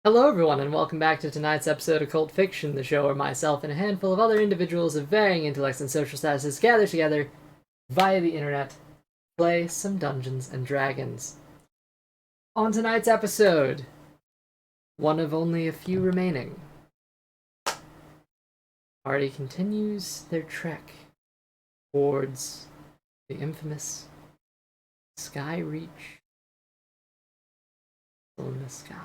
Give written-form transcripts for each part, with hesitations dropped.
Hello, everyone, and welcome back to tonight's episode of Cult Fiction, the show where myself and a handful of other individuals of varying intellects and social statuses gather together via the internet, play some Dungeons and Dragons. On tonight's episode, one of only a few remaining, party continues their trek towards the infamous Skyreach in the sky.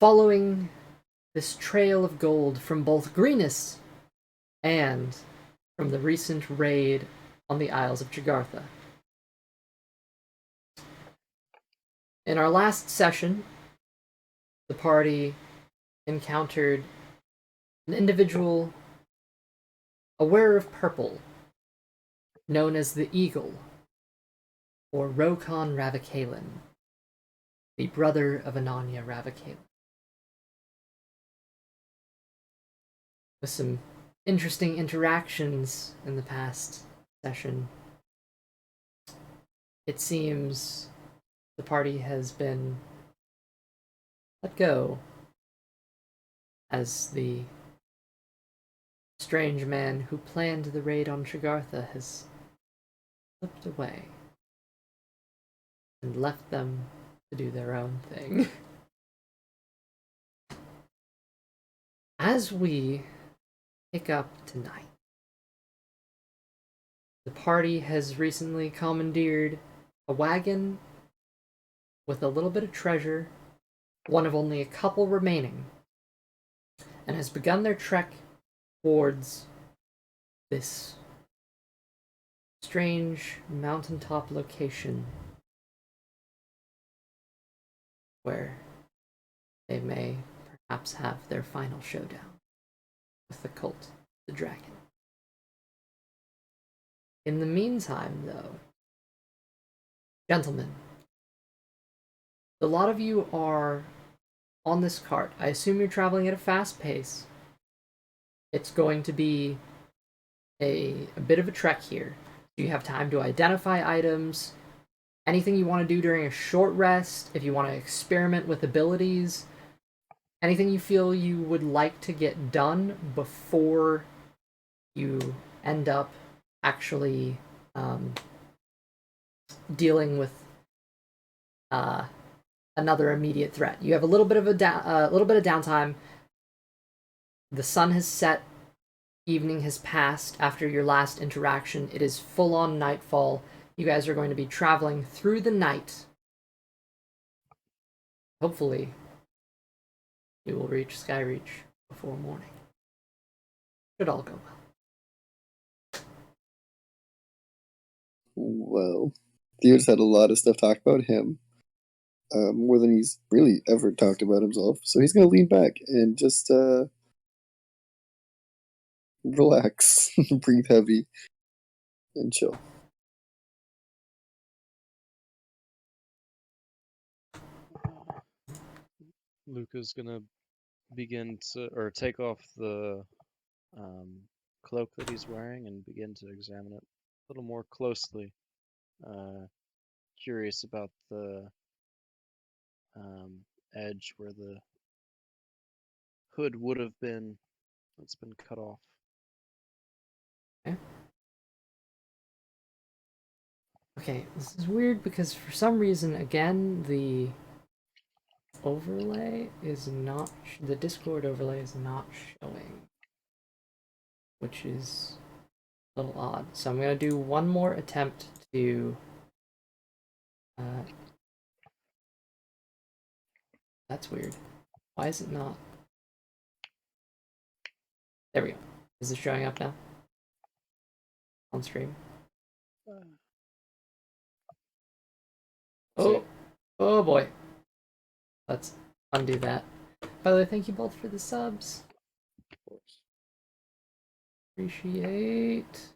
Following this trail of gold from both Greenest and from the recent raid on the Isles of Jagartha. In our last session, the party encountered an individual, a wearer of purple, known as the Eagle, or Rokon Ravakaelen, the brother of Ananya Ravakaelen. With some interesting interactions in the past session, it seems the party has been let go as the strange man who planned the raid on Jagartha has slipped away and left them to do their own thing. As we pick up tonight, the party has recently commandeered a wagon with a little bit of treasure, one of only a couple remaining, and has begun their trek towards this strange mountaintop location where they may perhaps have their final showdown with the cult, the dragon. In the meantime, though, gentlemen, a lot of you are on this cart. I assume you're traveling at a fast pace. It's going to be a bit of a trek here. You have time to identify items, anything you want to do during a short rest, if you want to experiment with abilities, anything you feel you would like to get done before you end up actually dealing with another immediate threat. You have a little bit of downtime. The sun has set. Evening has passed after your last interaction. It is full-on nightfall. You guys are going to be traveling through the night. Hopefully, you will reach Skyreach before morning. Should all go well. Well, Theo's had a lot of stuff talked about him, more than he's really ever talked about himself. So he's gonna lean back and just relax, breathe heavy, and chill. Luca's gonna begin to, or take off the cloak that he's wearing and begin to examine it a little more closely. Curious about the edge where the hood would have been. That's been cut off. Okay, this is weird because for some reason, again, the overlay is not, the Discord overlay is not showing, which is a little odd. So I'm going to do one more attempt to that's weird. Why is it not? There we go. Is it showing up now? On stream? Oh! Oh boy. Let's undo that. By the way, thank you both for the subs. Of course. Appreciate.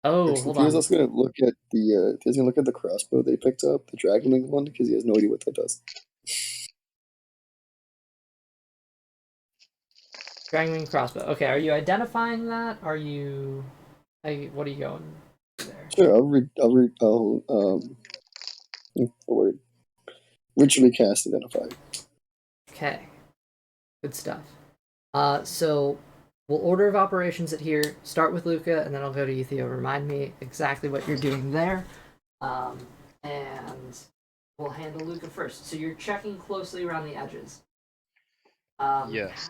Oh, Actually, hold Theo's on. also gonna look at the crossbow they picked up, the dragon wing one, because he has no idea what that does. Dragon crossbow. Okay, are you identifying that? Are you? What are you going there? Sure, I'll what's the word? Ritually cast Identify. Okay. Good stuff. So we'll order of operations it here. Start with Luca, and then I'll go to you, Theo. Remind me exactly what you're doing there. And we'll handle Luca first. So you're checking closely around the edges. Yes.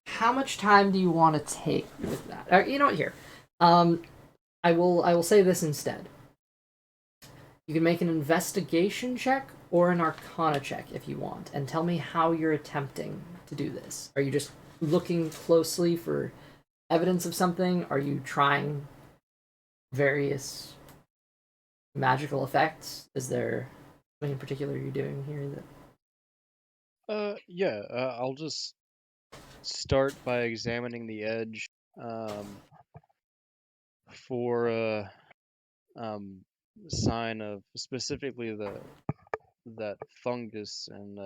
How much time do you want to take with that? You know what? Here, I will say this instead. You can make an investigation check or an arcana check if you want, and tell me how you're attempting to do this. Are you just looking closely for evidence of something? Are you trying various magical effects? Is there something in particular you're doing here that... Yeah. I'll just start by examining the edge for a sign of specifically that fungus and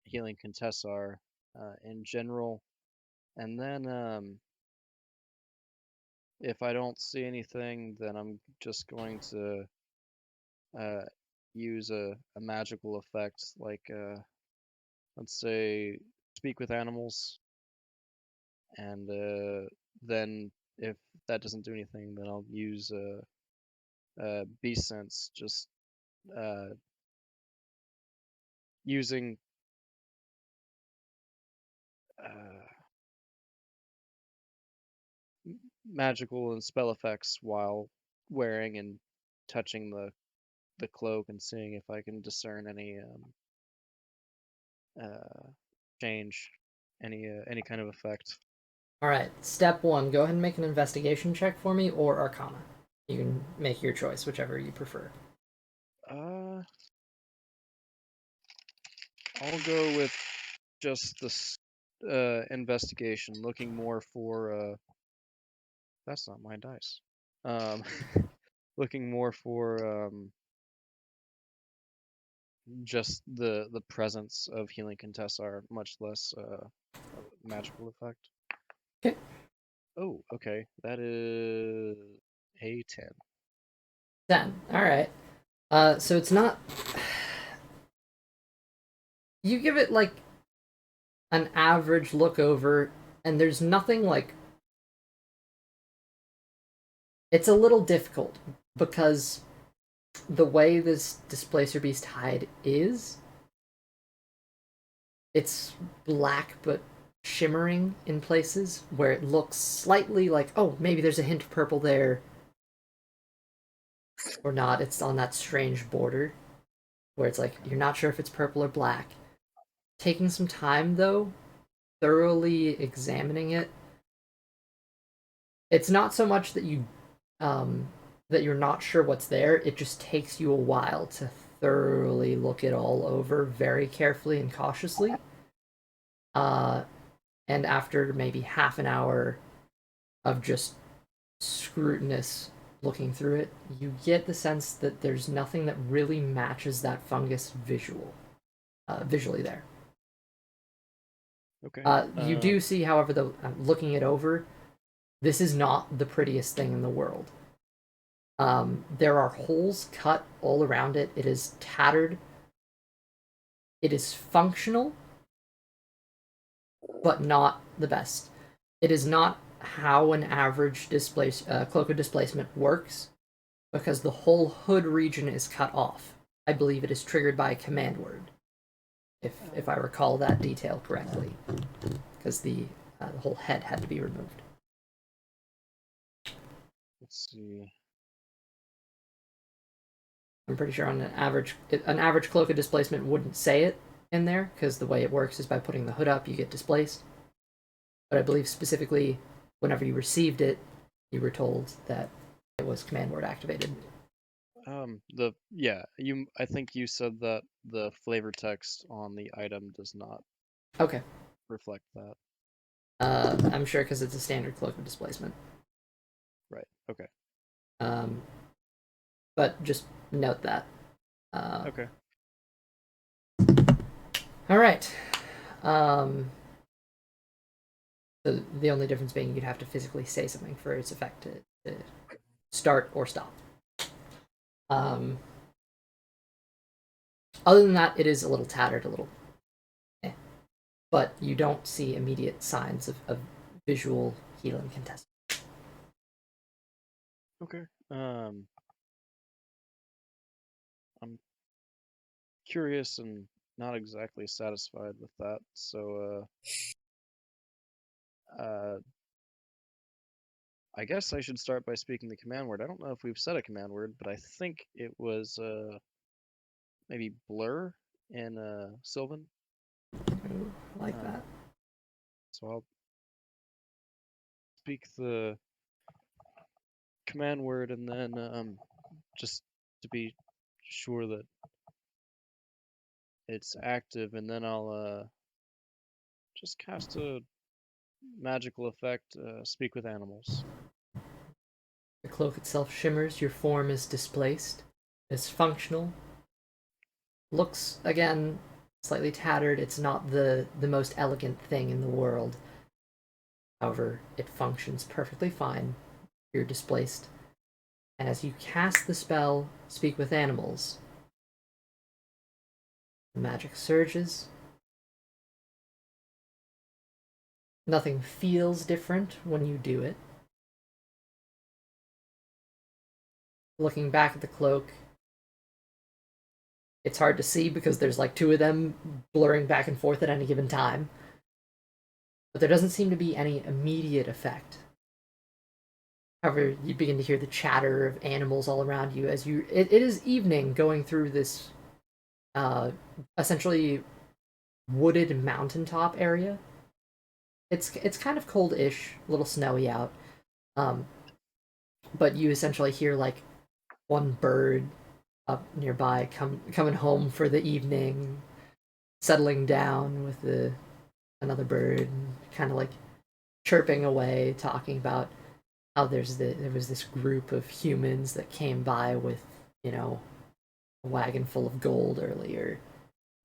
healing contessar in general, and then if I don't see anything, then I'm just going to uh, use a magical effect, like let's say speak with animals, and then if that doesn't do anything, then I'll use beast sense, just uh, using uh, magical and spell effects while wearing and touching the cloak and seeing if I can discern any change, any kind of effect. All right, step one, go ahead and make an investigation check for me or arcana. You can make your choice, whichever you prefer. Uh, I'll go with just this investigation, looking more for that's not my dice. Um, looking more for just the presence of healing contessar, much less magical effect. Okay. Oh, okay. That is a 10. 10. All right. So it's not. You give it like an average look over, and there's nothing like. It's a little difficult because the way this Displacer Beast hide is, it's black but shimmering in places where it looks slightly like, oh, maybe there's a hint of purple there, or not. It's on that strange border where it's like you're not sure if it's purple or black. Taking some time though, thoroughly examining it. It's not so much that that you're not sure what's there. It just takes you a while to thoroughly look it all over very carefully and cautiously. Uh, and after maybe half an hour of just scrutinous looking through it, you get the sense that there's nothing that really matches that fungus visually there. Okay. You do see, however, though, looking it over, this is not the prettiest thing in the world. There are holes cut all around it. It is tattered. It is functional, but not the best. It is not how an average cloak of displacement works, because the whole hood region is cut off. I believe it is triggered by a command word, if I recall that detail correctly, because the whole head had to be removed. Let's see. I'm pretty sure on an average cloak of displacement wouldn't say it in there, because the way it works is by putting the hood up, you get displaced. But I believe specifically, whenever you received it, you were told that it was command word activated. I think you said that the flavor text on the item does not Okay. reflect that. I'm sure because it's a standard cloak of displacement. Right. Okay. But just note that. Okay. All right. So the only difference being you'd have to physically say something for its effect to start or stop. Other than that, it is a little tattered, a little but you don't see immediate signs of visual healing contest. Okay. I'm curious and not exactly satisfied with that. So, I guess I should start by speaking the command word. I don't know if we've said a command word, but I think it was maybe blur in Sylvan. Ooh, I like that. So I'll speak the command word and then just to be sure that it's active, and then I'll just cast a magical effect, speak with animals. The cloak itself shimmers, your form is displaced. It's functional. Looks, again, slightly tattered. It's not the most elegant thing in the world. However, it functions perfectly fine. You're displaced. And as you cast the spell, Speak with Animals, the magic surges. Nothing feels different when you do it. Looking back at the cloak, it's hard to see because there's like two of them blurring back and forth at any given time. But there doesn't seem to be any immediate effect. However, you begin to hear the chatter of animals all around you as you. It is evening going through this uh, essentially wooded mountaintop area. It's kind of cold-ish, a little snowy out, um, but you essentially hear like one bird up nearby coming home for the evening, settling down with another bird, kind of like chirping away, talking about how there was this group of humans that came by with a wagon full of gold earlier,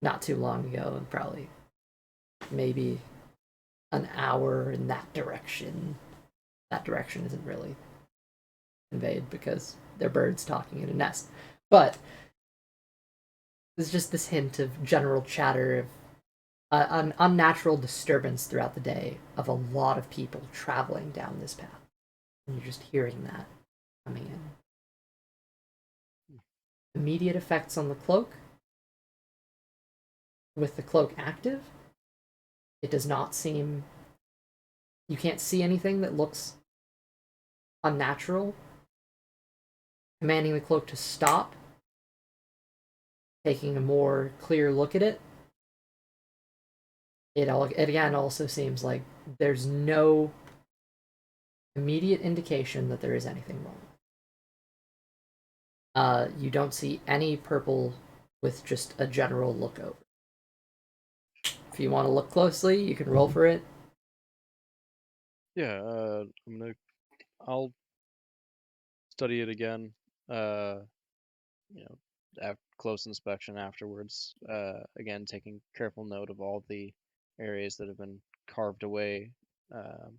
not too long ago, and probably maybe an hour in that direction. That direction isn't really conveyed because they're birds talking in a nest, but there's just this hint of general chatter of an unnatural disturbance throughout the day of a lot of people traveling down this path. And you're just hearing that coming in. Immediate effects on the cloak. With the cloak active, it does not seem. You can't see anything that looks unnatural. Commanding the cloak to stop, taking a more clear look at it, it again also seems like there's no immediate indication that there is anything wrong. You don't see any purple with just a general look over. If you want to look closely, you can roll for it. Yeah, I'll study it again. You know, close inspection afterwards. Again, taking careful note of all the areas that have been carved away. Um,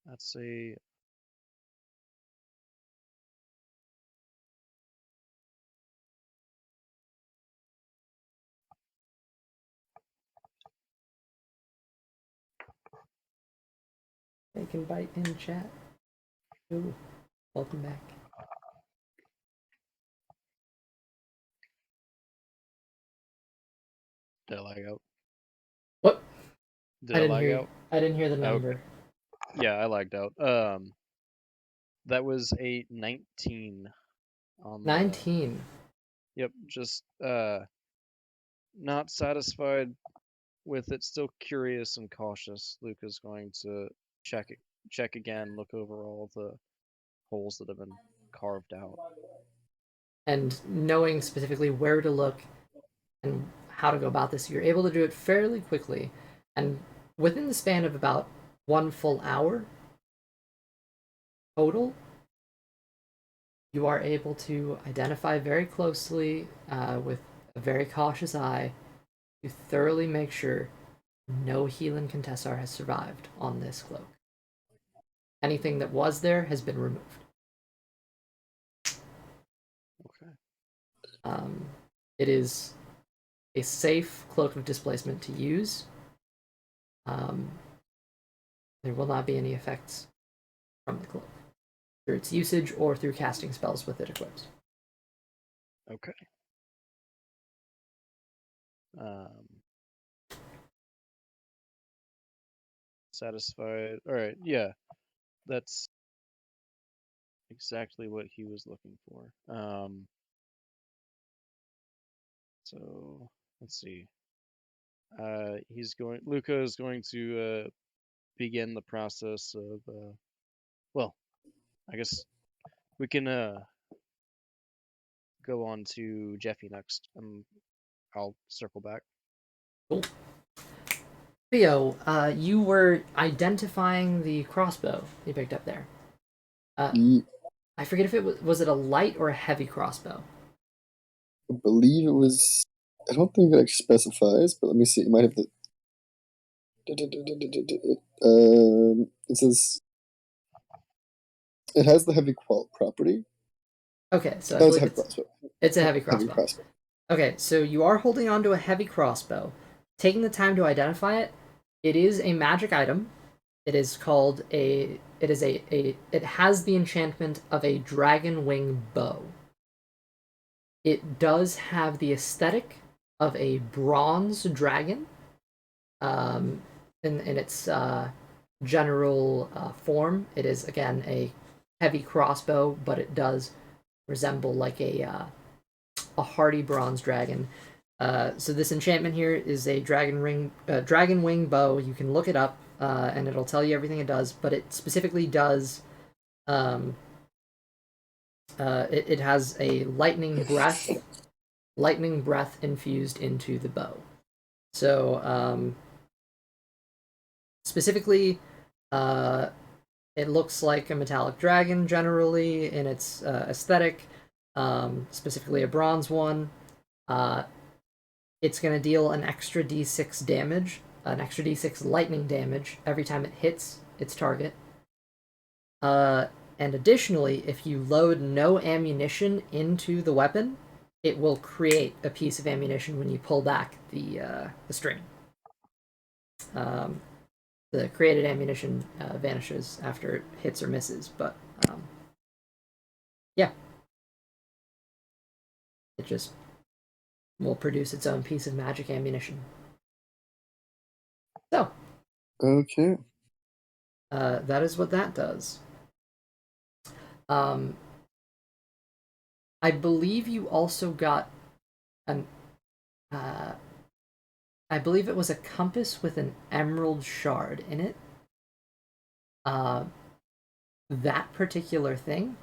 let's see. They can bite in chat. Ooh, welcome back. Did I lag out? What? Did I lag out? I didn't hear the Oh, number. yeah, I lagged out. That was a 19 on the. 19. Yep, just not satisfied with it. Still curious and cautious. Luca's going to check it, check again, look over all the holes that have been carved out. And knowing specifically where to look and how to go about this, you're able to do it fairly quickly. And within the span of about 1 full hour total, you are able to identify very closely with a very cautious eye to thoroughly make sure no Helan Contessar has survived on this cloak. Anything that was there has been removed. Okay. It is a safe cloak of displacement to use. There will not be any effects from the cloak through its usage or through casting spells with it equipped. Okay. Satisfied. All right. Yeah, that's exactly what he was looking for. So let's see. Luca is going to begin the process of. Well, I guess we can go on to Jeffy next. I'll circle back. Cool. Theo, you were identifying the crossbow you picked up there. I forget if it was it a light or a heavy crossbow. I believe it was. I don't think it actually specifies, but let me see. It might have the. It says it has the heavy property. Okay, so I That was a believe heavy crossbow. it's a heavy Heavy crossbow. crossbow. Okay, so you are holding on to a heavy crossbow. Taking the time to identify it, it is a magic item. It is called a. It is a. It has the enchantment of a dragon wing bow. It does have the aesthetic of a bronze dragon, in its general form. It is again a heavy crossbow, but it does resemble like a hardy bronze dragon. So this enchantment here is a dragon wing bow. You can look it up, and it'll tell you everything it does. But it specifically does. It has a lightning breath infused into the bow. So specifically, it looks like a metallic dragon generally in its aesthetic. Specifically a bronze one. It's going to deal an extra d6 damage, an extra d6 lightning damage every time it hits its target. And additionally, if you load no ammunition into the weapon, it will create a piece of ammunition when you pull back the string. The created ammunition vanishes after it hits or misses, but yeah, it just will produce its own piece of magic ammunition. So, Okay. that is what that does. I believe you also got an. I believe it was a compass with an emerald shard in it. That particular thing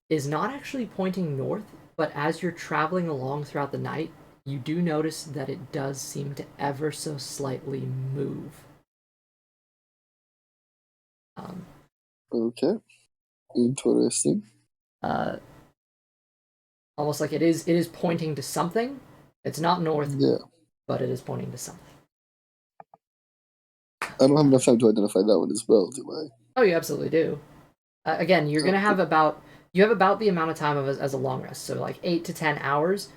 is not actually pointing north, but as you're traveling along throughout the night, you do notice that it does seem to ever so slightly move. Okay. Interesting. Almost like it is pointing to something. It's not north, Yeah. but it is pointing to something. I don't have enough time to identify that one as well, do I? Oh, you absolutely do. Again, you're gonna have about the amount of time as a long rest, so like 8 to 10 hours.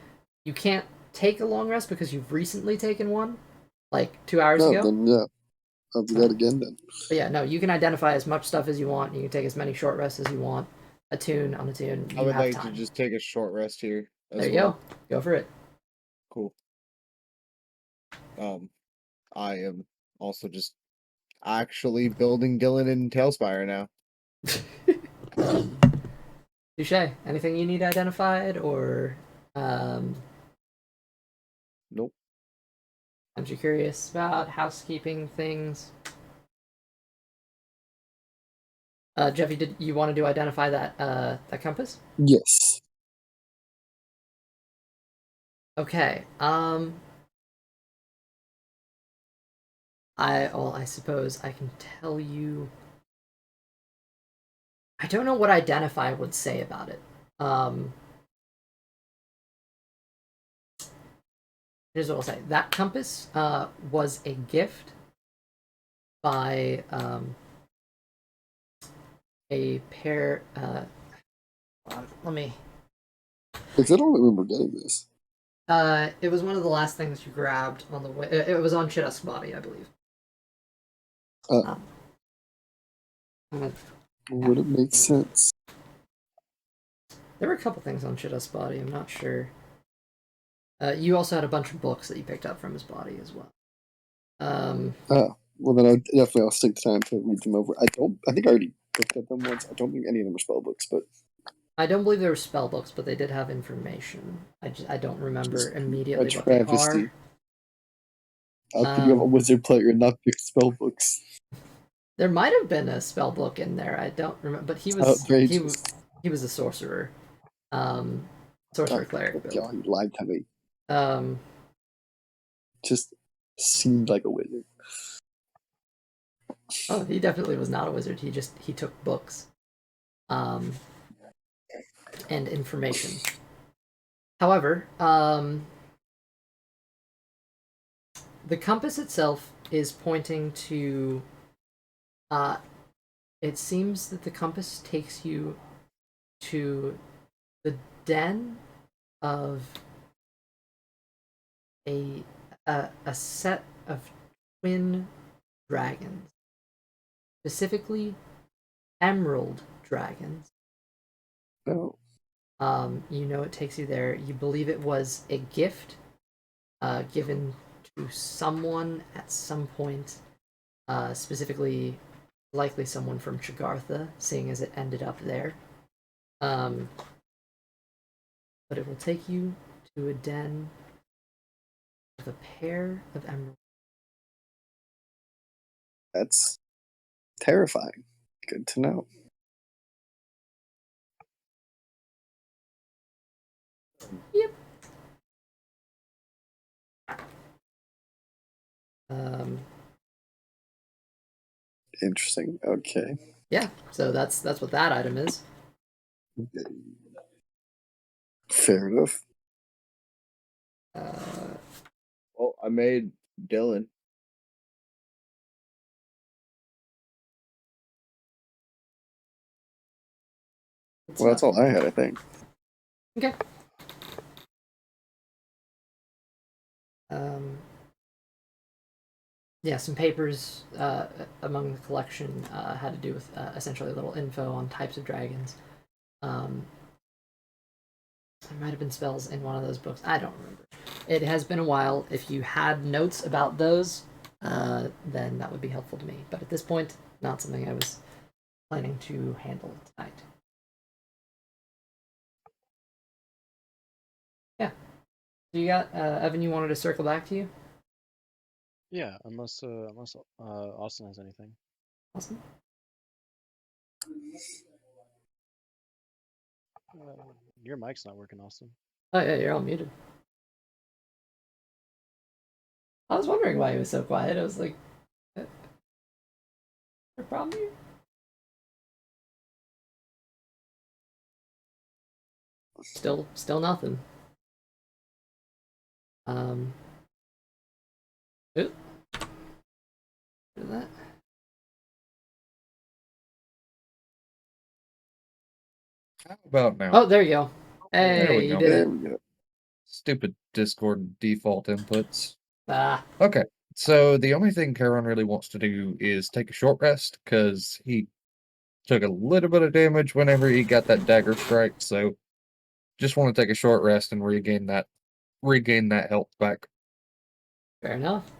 You can't take a long rest because you've recently taken one, like 2 hours No, ago. then yeah. I'll do that again then. But yeah, no, you can identify as much stuff as you want. You can take as many short rests as you want. Attune, unattune. I You would have like time. to just take a short rest here as There you well. go. Go for it. Cool. I am also just actually building Dylan in Tailspire now. Touche. Anything you need identified or Nope. I'm you curious about housekeeping things? Jeffy, did you want to identify that compass? Yes. Okay. I suppose I can tell you. I don't know what identify would say about it. Here's what I'll say. That compass was a gift by a pair. Let me Because I don't remember getting this. It was one of the last things you grabbed on the way. It was on Chittusk's body, I believe. Uh, Um, would it make sense? there were a couple things on Chittusk's body. I'm not sure. You also had a bunch of books that you picked up from his body as well. Well, then I'll take the time to read them over. I think I already looked at them once. I don't think any of them are spell books, but I don't believe they were spell books, but they did have information. I don't remember just immediately a what they travesty. are. How could you have a wizard player and not pick spell books? There might have been a spell book in there. I don't remember, but he was Outrageous. he was a sorcerer, sorcerer cleric build. God, he lied to me. Um, Just seemed like a wizard. oh, he definitely was not a wizard. He took books, and information. However, the compass itself is pointing to. It seems that the compass takes you to the den of a set of twin dragons, specifically emerald dragons. Oh. You know, it takes you there. You believe it was a gift given to someone at some point, specifically likely someone from Chagartha, seeing as it ended up there. But it will take you to a den of a pair of emeralds. That's terrifying. Good to know. Yep. Interesting. Okay. Yeah, so that's what that item is. Fair enough. Well, I made Dylan. Well, that's all I had, I think. Okay. Yeah, some papers among the collection had to do with essentially a little info on types of dragons. There might have been spells in one of those books. I don't remember. It has been a while. If you had notes about those, then that would be helpful to me. But at this point, not something I was planning to handle tonight. Yeah. So you got Evan. You wanted to circle back to you? Yeah, unless Austin has anything. Awesome. Your mic's not working, Austin. Oh yeah, you're all muted. I was wondering why he was so quiet. I was like, "Is there a problem here?" Still nothing. Oop. Look at that. How about now? Oh, there you go. There Hey, we you go. did There it. we go. Stupid Discord default inputs. Ah, Okay, so the only thing Charon really wants to do is take a short rest because he took a little bit of damage whenever he got that dagger strike. So just want to take a short rest and regain that health back. fair enough.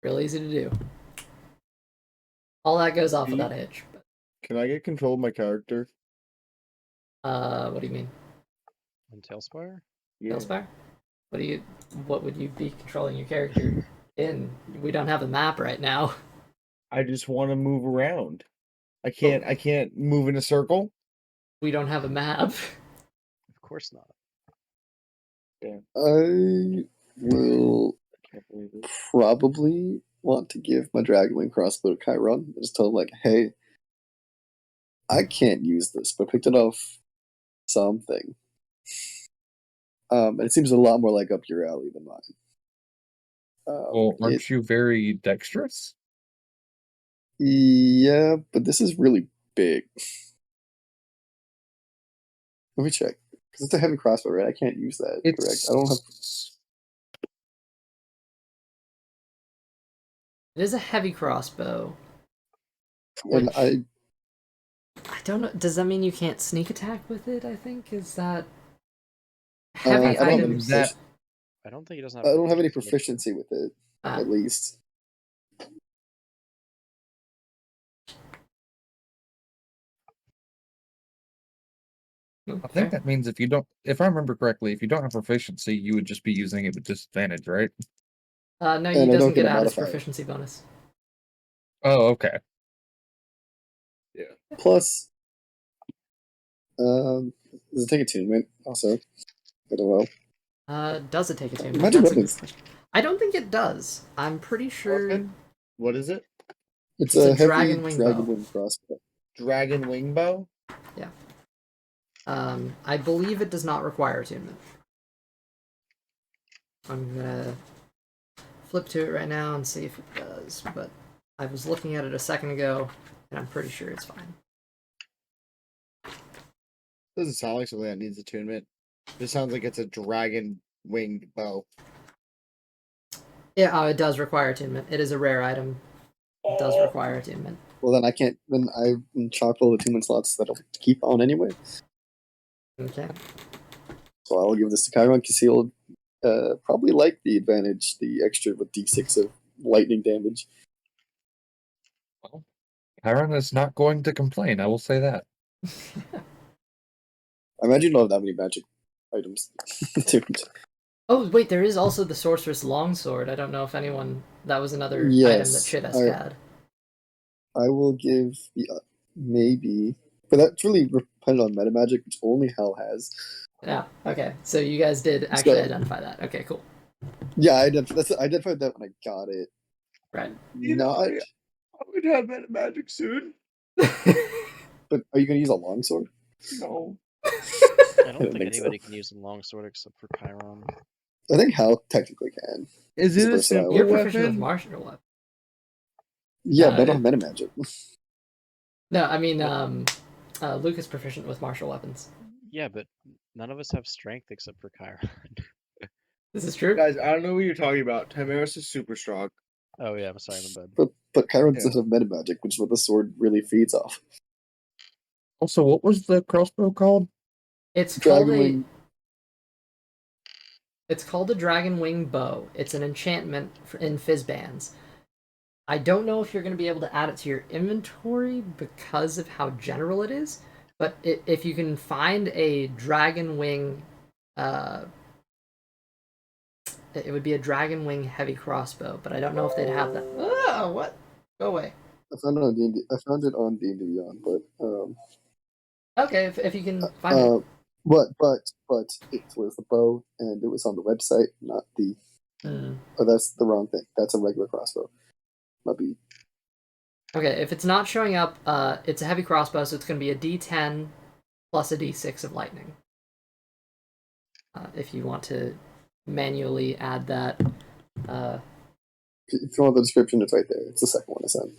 Real easy to do. All that goes off without a hitch. But, Can I get control of my character? what do you mean? And Tailspire? Yeah. Tailspire? What would you be controlling your character in? We don't have a map right now. I just want to move around. I can't move in a circle. We don't have a map. Of course not. I will Can't believe it. probably want to give my Dragonwing crossbow to Chiron and just tell him, like, hey, I can't use this, but I picked it off something. And it seems a lot more like up your alley than mine. Well, aren't you very dexterous? Yeah, but this is really big. Let me check. It's a heavy crossbow, right? I can't use that. Correct. I don't have. It is a heavy crossbow. And Which I don't know. Does that mean you can't sneak attack with it? I think is that I heavy don't have any items. that- I don't think he doesn't I have. don't have any proficiency with proficiency with it, Ah, at least. I fair. think that means if I remember correctly, if you don't have proficiency, you would just be using it with disadvantage, right? No, And he I don't doesn't get get a add his modifier. proficiency bonus. Oh, okay. Plus, does it take attunement also? I don't know. Does it take attunement? Magic That's a good weapons. question. I don't think it does. I'm pretty sure. What is it? It's It's a a heavy dragon wing bow. wing crossbow. Dragon wing bow? I believe it does not require attunement. I'm gonna flip to it right now and see if it does, but I was looking at it a second ago, and I'm pretty sure it's fine. Doesn't sound like something that needs attunement. This sounds like it's a dragon winged bow. Yeah, it does require attunement. It is a rare item. It does require attunement. Well, then I can't. Then I'm chock full of attunement slots that I'll keep on anyway. Okay. So I'll give this to Chiron because he'll probably like the advantage, the extra with D6 of lightning damage. Chiron is not going to complain. I will say that. I imagine you don't have that many magic items. Dude. Oh wait, there is also the sorceress longsword. I don't know if anyone that was another item that Yes, Chidesk had. I will give the maybe, but that's really dependent on meta magic, which only Hell has. Yeah. Okay. So you guys did actually So- identify that. Okay. Cool. Yeah, I identified that when I got it. Right. Not, I would have meta magic soon. but are you gonna use a longsword? No. I I don't don't think think so. anybody can use a longsword except for Chiron. I think Hal technically can. Is It's it a versatile. simple You're proficient with weapon? martial weapon. Yeah, No, but I don't have meta magic. No, I mean, Luke is proficient with martial weapons. Yeah, but none of us have strength except for Chiron. This is true. Guys, I don't know what you're talking about. Timaris is super strong. Oh yeah, I'm sorry, my bad. But Chiron Yeah. doesn't have meta magic, which is what the sword really feeds off. Also, what was the crossbow called? It's Dragon called wing. It's called a dragon wing bow. It's an enchantment in Fizzbands. I don't know if you're going to be able to add it to your inventory because of how general it is, but if you can find a dragon wing, it would be a dragon wing heavy crossbow. But I don't know if they'd have that. Oh, what? Go away. I found it on D&D. I found it on D&D Beyond, but Okay, if you can find it. but it was the bow, and it was on the website, not the. Oh, that's the wrong thing. That's a regular crossbow. Might be. Okay, if it's not showing up, it's a heavy crossbow, so it's going to be a D10 plus a D6 of lightning. If you want to manually add that. If you want the description, it's right there. It's the second one I sent.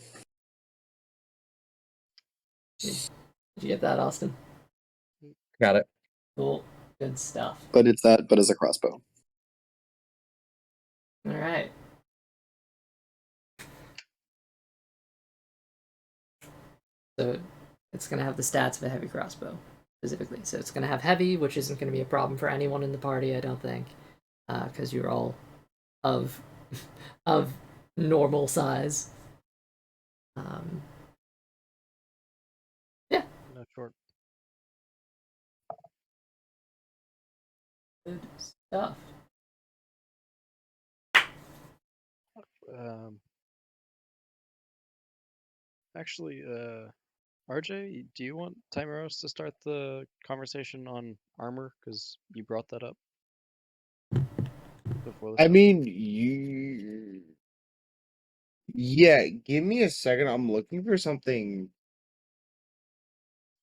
Did you get that, Austin? Got it. Cool. Good stuff. But it's that, but as a crossbow. All right. So it's going to have the stats of a heavy crossbow, specifically. So it's going to have heavy, which isn't going to be a problem for anyone in the party, I don't think, because you're all of of normal size. Yeah. No short. Good stuff. Actually, RJ, do you want Timeros to start the conversation on armor? Because you brought that up before the I show. mean, you. Yeah, give me a second. I'm looking for something.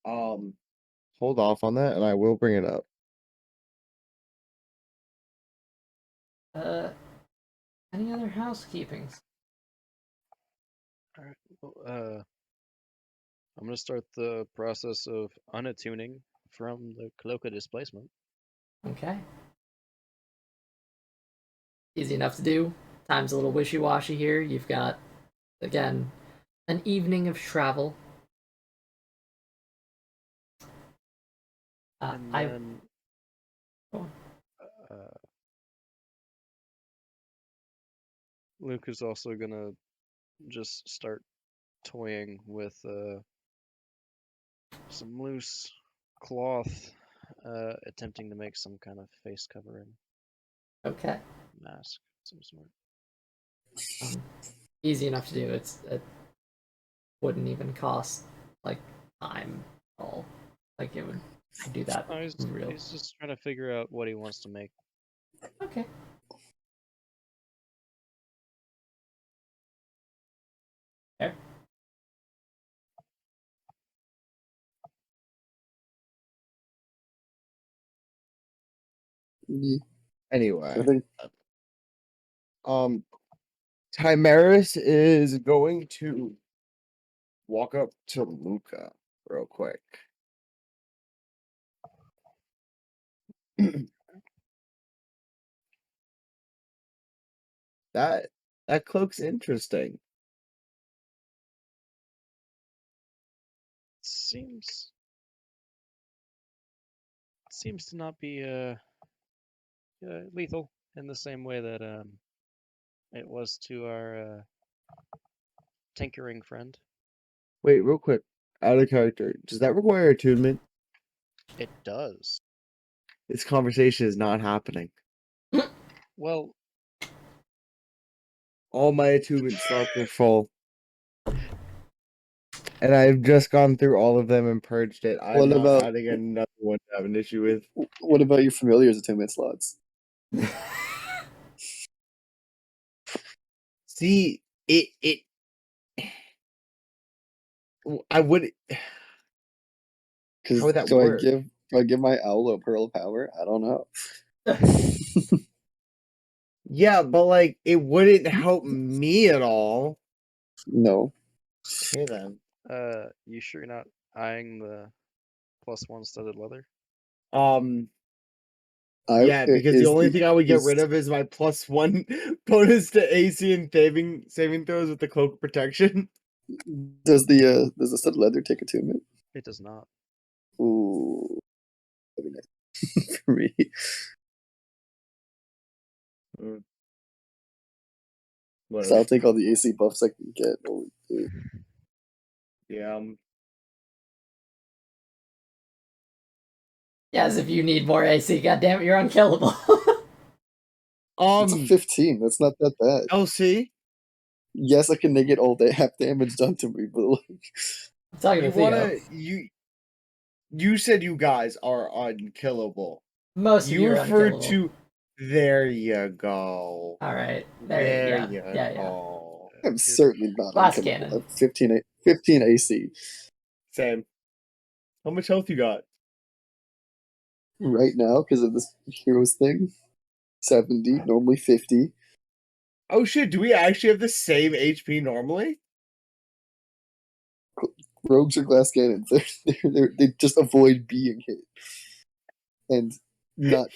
Hold off on that, and I will bring it up. Any other housekeepings? All right. Well, I'm gonna start the process of unattuning from the Cloaca displacement. Okay. Easy enough to do. Time's a little wishy-washy here. You've got, again, an evening of travel. And then Go on. Luke is also gonna just start toying with some loose cloth, attempting to make some kind of face covering Okay. mask of some sort. Easy enough to do. It wouldn't even cost like time at all. Like it would do that No, real. he's just trying to figure out what he wants to make. Okay. Fair. Yeah, Anyway, I think Chimeris is going to walk up to Luca real quick. that cloak's interesting. Seems to not be lethal in the same way that it was to our tinkering friend. Wait, real quick, out of character. Does that require attunement? It does. This conversation is not happening. Well, All my attunement slots are full. And I've just gone through all of them and purged it. I'm What not about- adding another one to have an issue with. what about your familiar's attunement slots? See, it I would Because How would that do work? I give my owl a pearl power? I don't know. Yeah, but like it wouldn't help me at all. No. Okay then. you sure you're not eyeing the +1 studded leather? Yeah, because the only thing I would get rid is- of is my +1 bonus to AC and saving throws with the cloak of protection. Does the studded leather take attunement? It does not. Ooh, that'd be nice for me. So I'll take all the AC buffs I can get. Yeah. Yeah, as if you need more AC. God damn it, you're unkillable. It's a 15. That's not that bad. LC, Yes, I can negate all the half damage done to me, but like, I'm talking you to Theo. wanna you said you guys are unkillable. Most of You you are referred unkillable. to there you go. All right. There Yeah. you Yeah. go. I'm certainly not Glass unkillable. cannon. I have 15 AC. Same. How much health you got? Right now, because of this heroes thing, 70, normally 50. Oh shit, do we actually have the same HP normally? Rogues are glass cannons. They just avoid being hit. And not.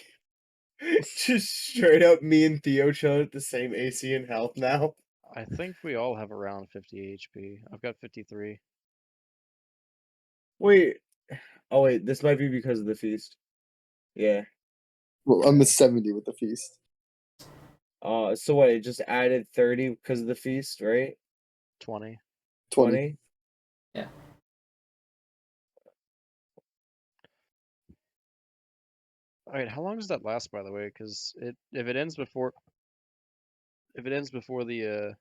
Just straight up me and Theo chilling at the same AC and health now. I think we all have around 50 HP. I've got 53. Wait. Oh wait, this might be because of the feast. Yeah. Well, I'm a 70 with the feast. So what, it just added 30 because of the feast, right? 20. 20. Yeah. All right, how long does that last, by the way? Because if it ends before the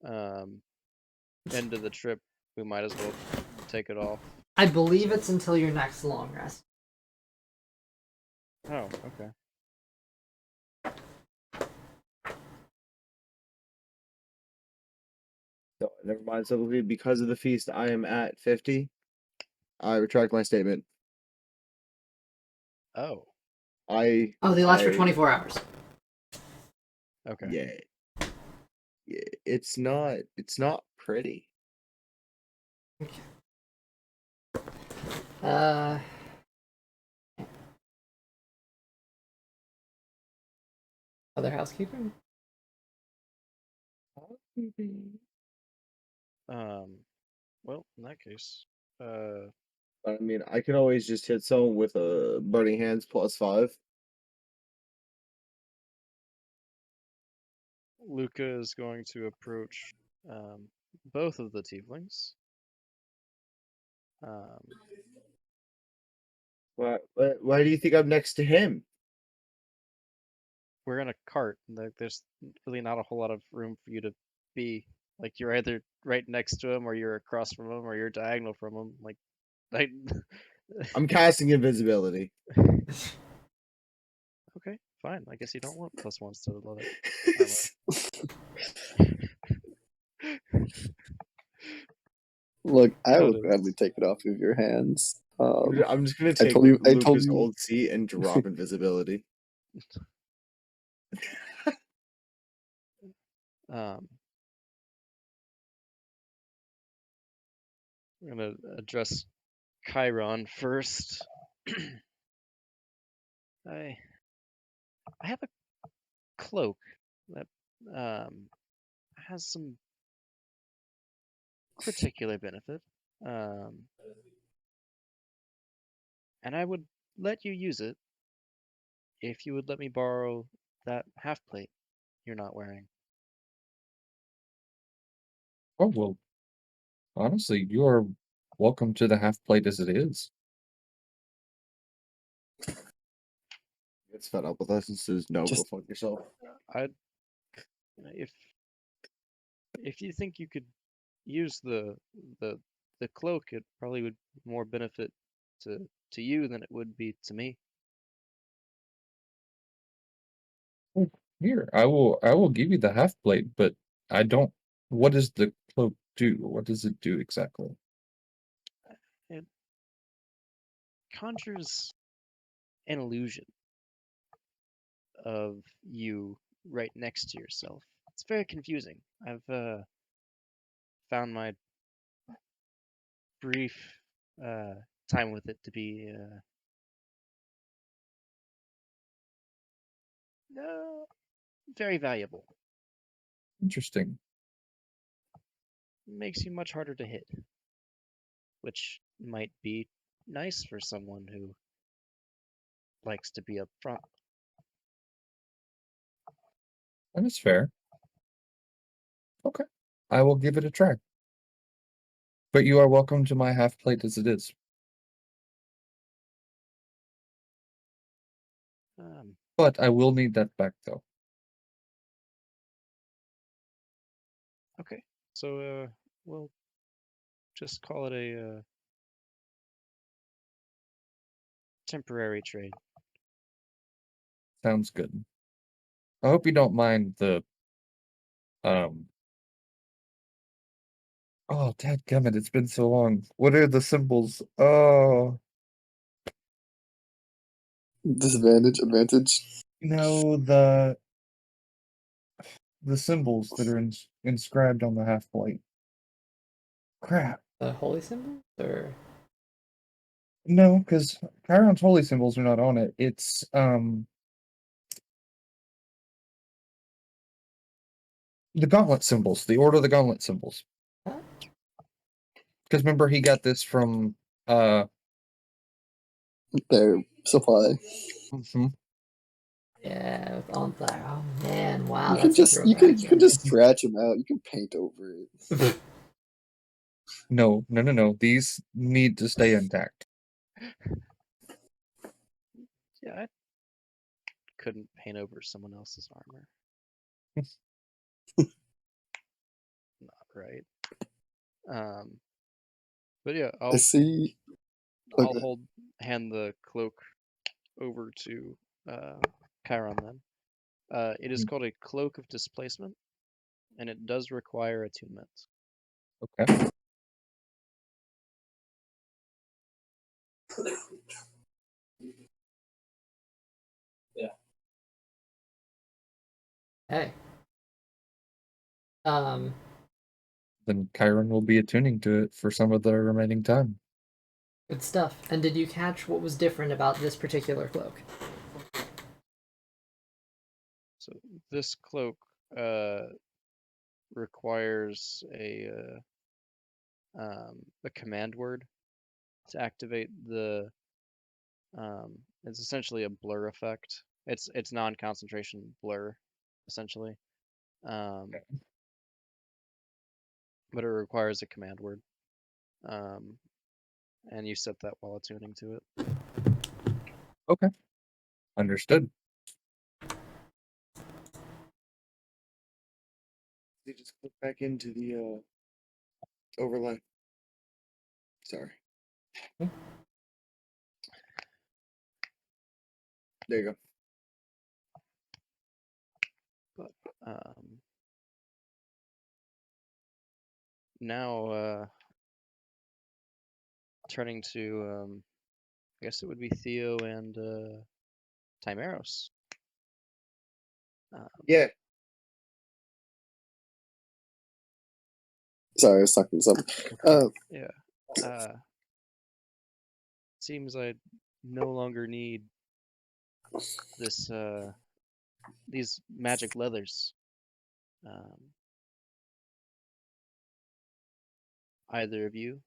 end of the trip, we might as well take it off. I believe it's until your next long rest. Oh, okay. So never mind. So because of the feast, I am at 50. I retract my statement. Oh, They last for 24 hours. okay. Yeah. Yeah, it's not pretty. Uh, Other housekeeping? Well, in that case, I mean, I can always just hit someone with a burning hands +5. Luca is going to approach both of the tieflings. Why do you think I'm next to him? We're in a cart. There's really not a whole lot of room for you to be. Like you're either right next to him, or you're across from him, or you're diagonal from him. Like, I. I'm casting invisibility. Okay, fine. I guess you don't want +1s to leather armor. Look, I will Noted. gladly take it off of your hands. I'm just gonna I take told you- I told Lucas' you- old seat and drop invisibility. I'm gonna address Chiron first. I have a cloak that has some particular benefit, and I would let you use it if you would let me borrow that half plate you're not wearing. Oh, well, honestly, you are welcome to the half plate as it is. It's fed up with us and says, no, Just- go fuck yourself. If you think you could use the cloak, it probably would be more benefit to you than it would be to me. Here, I will give you the half plate, but I don't. What does the cloak do? What does it do exactly? It conjures an illusion of you right next to yourself. It's very confusing. I've found my brief time with it to be very valuable. Interesting. Makes you much harder to hit, which might be nice for someone who likes to be up front. That is fair. Okay, I will give it a try. But you are welcome to my half plate as it is. But I will need that back, though. Okay, so we'll just call it a temporary trade. Sounds good. I hope you don't mind the Oh, dadgummit, it's been so long. What are the symbols? Oh, Disadvantage, advantage. no, the symbols that are inscribed on the half plate. Crap. The holy symbol? Or No, because Chiron's holy symbols are not on it. It's the gauntlet symbols, the Order of the Gauntlet symbols. huh? Because remember, he got this from Their supply. mhm. Yeah, with on fire. Oh man, wow, You can that's a just throwback. you can just scratch them out. You can paint over it. No. These need to stay intact. Yeah, I couldn't paint over someone else's armor. Not right. But yeah, I see. I'll hand the cloak over to Chiron then. It is called a Cloak of Displacement, and it does require attunement. Okay. Hey. Then Chiron will be attuning to it for some of the remaining time. Good stuff. And did you catch what was different about this particular cloak? So this cloak requires a command word to activate the. It's essentially a blur effect. It's non-concentration blur, essentially. But it requires a command word. And you set that while attuning to it. Okay. Understood. They just click back into the overlay. Sorry. There you go. But now turning to I guess it would be Theo and Timeros. Yeah. Sorry, I was talking to someone. Yeah. Seems I no longer need this these magic leathers. Either of you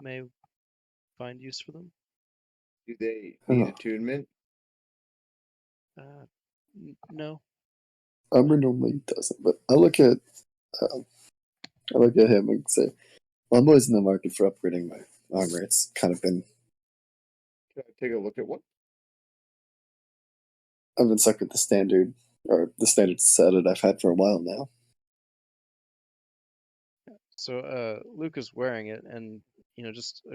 may find use for them. Do they need Oh. attunement? No. Armor normally doesn't, but I look at him and say, well, I'm always in the market for upgrading my armor. It's kind of been Can I take a look at one? I've been stuck with the standard set that I've had for a while now. So Luke is wearing it, and just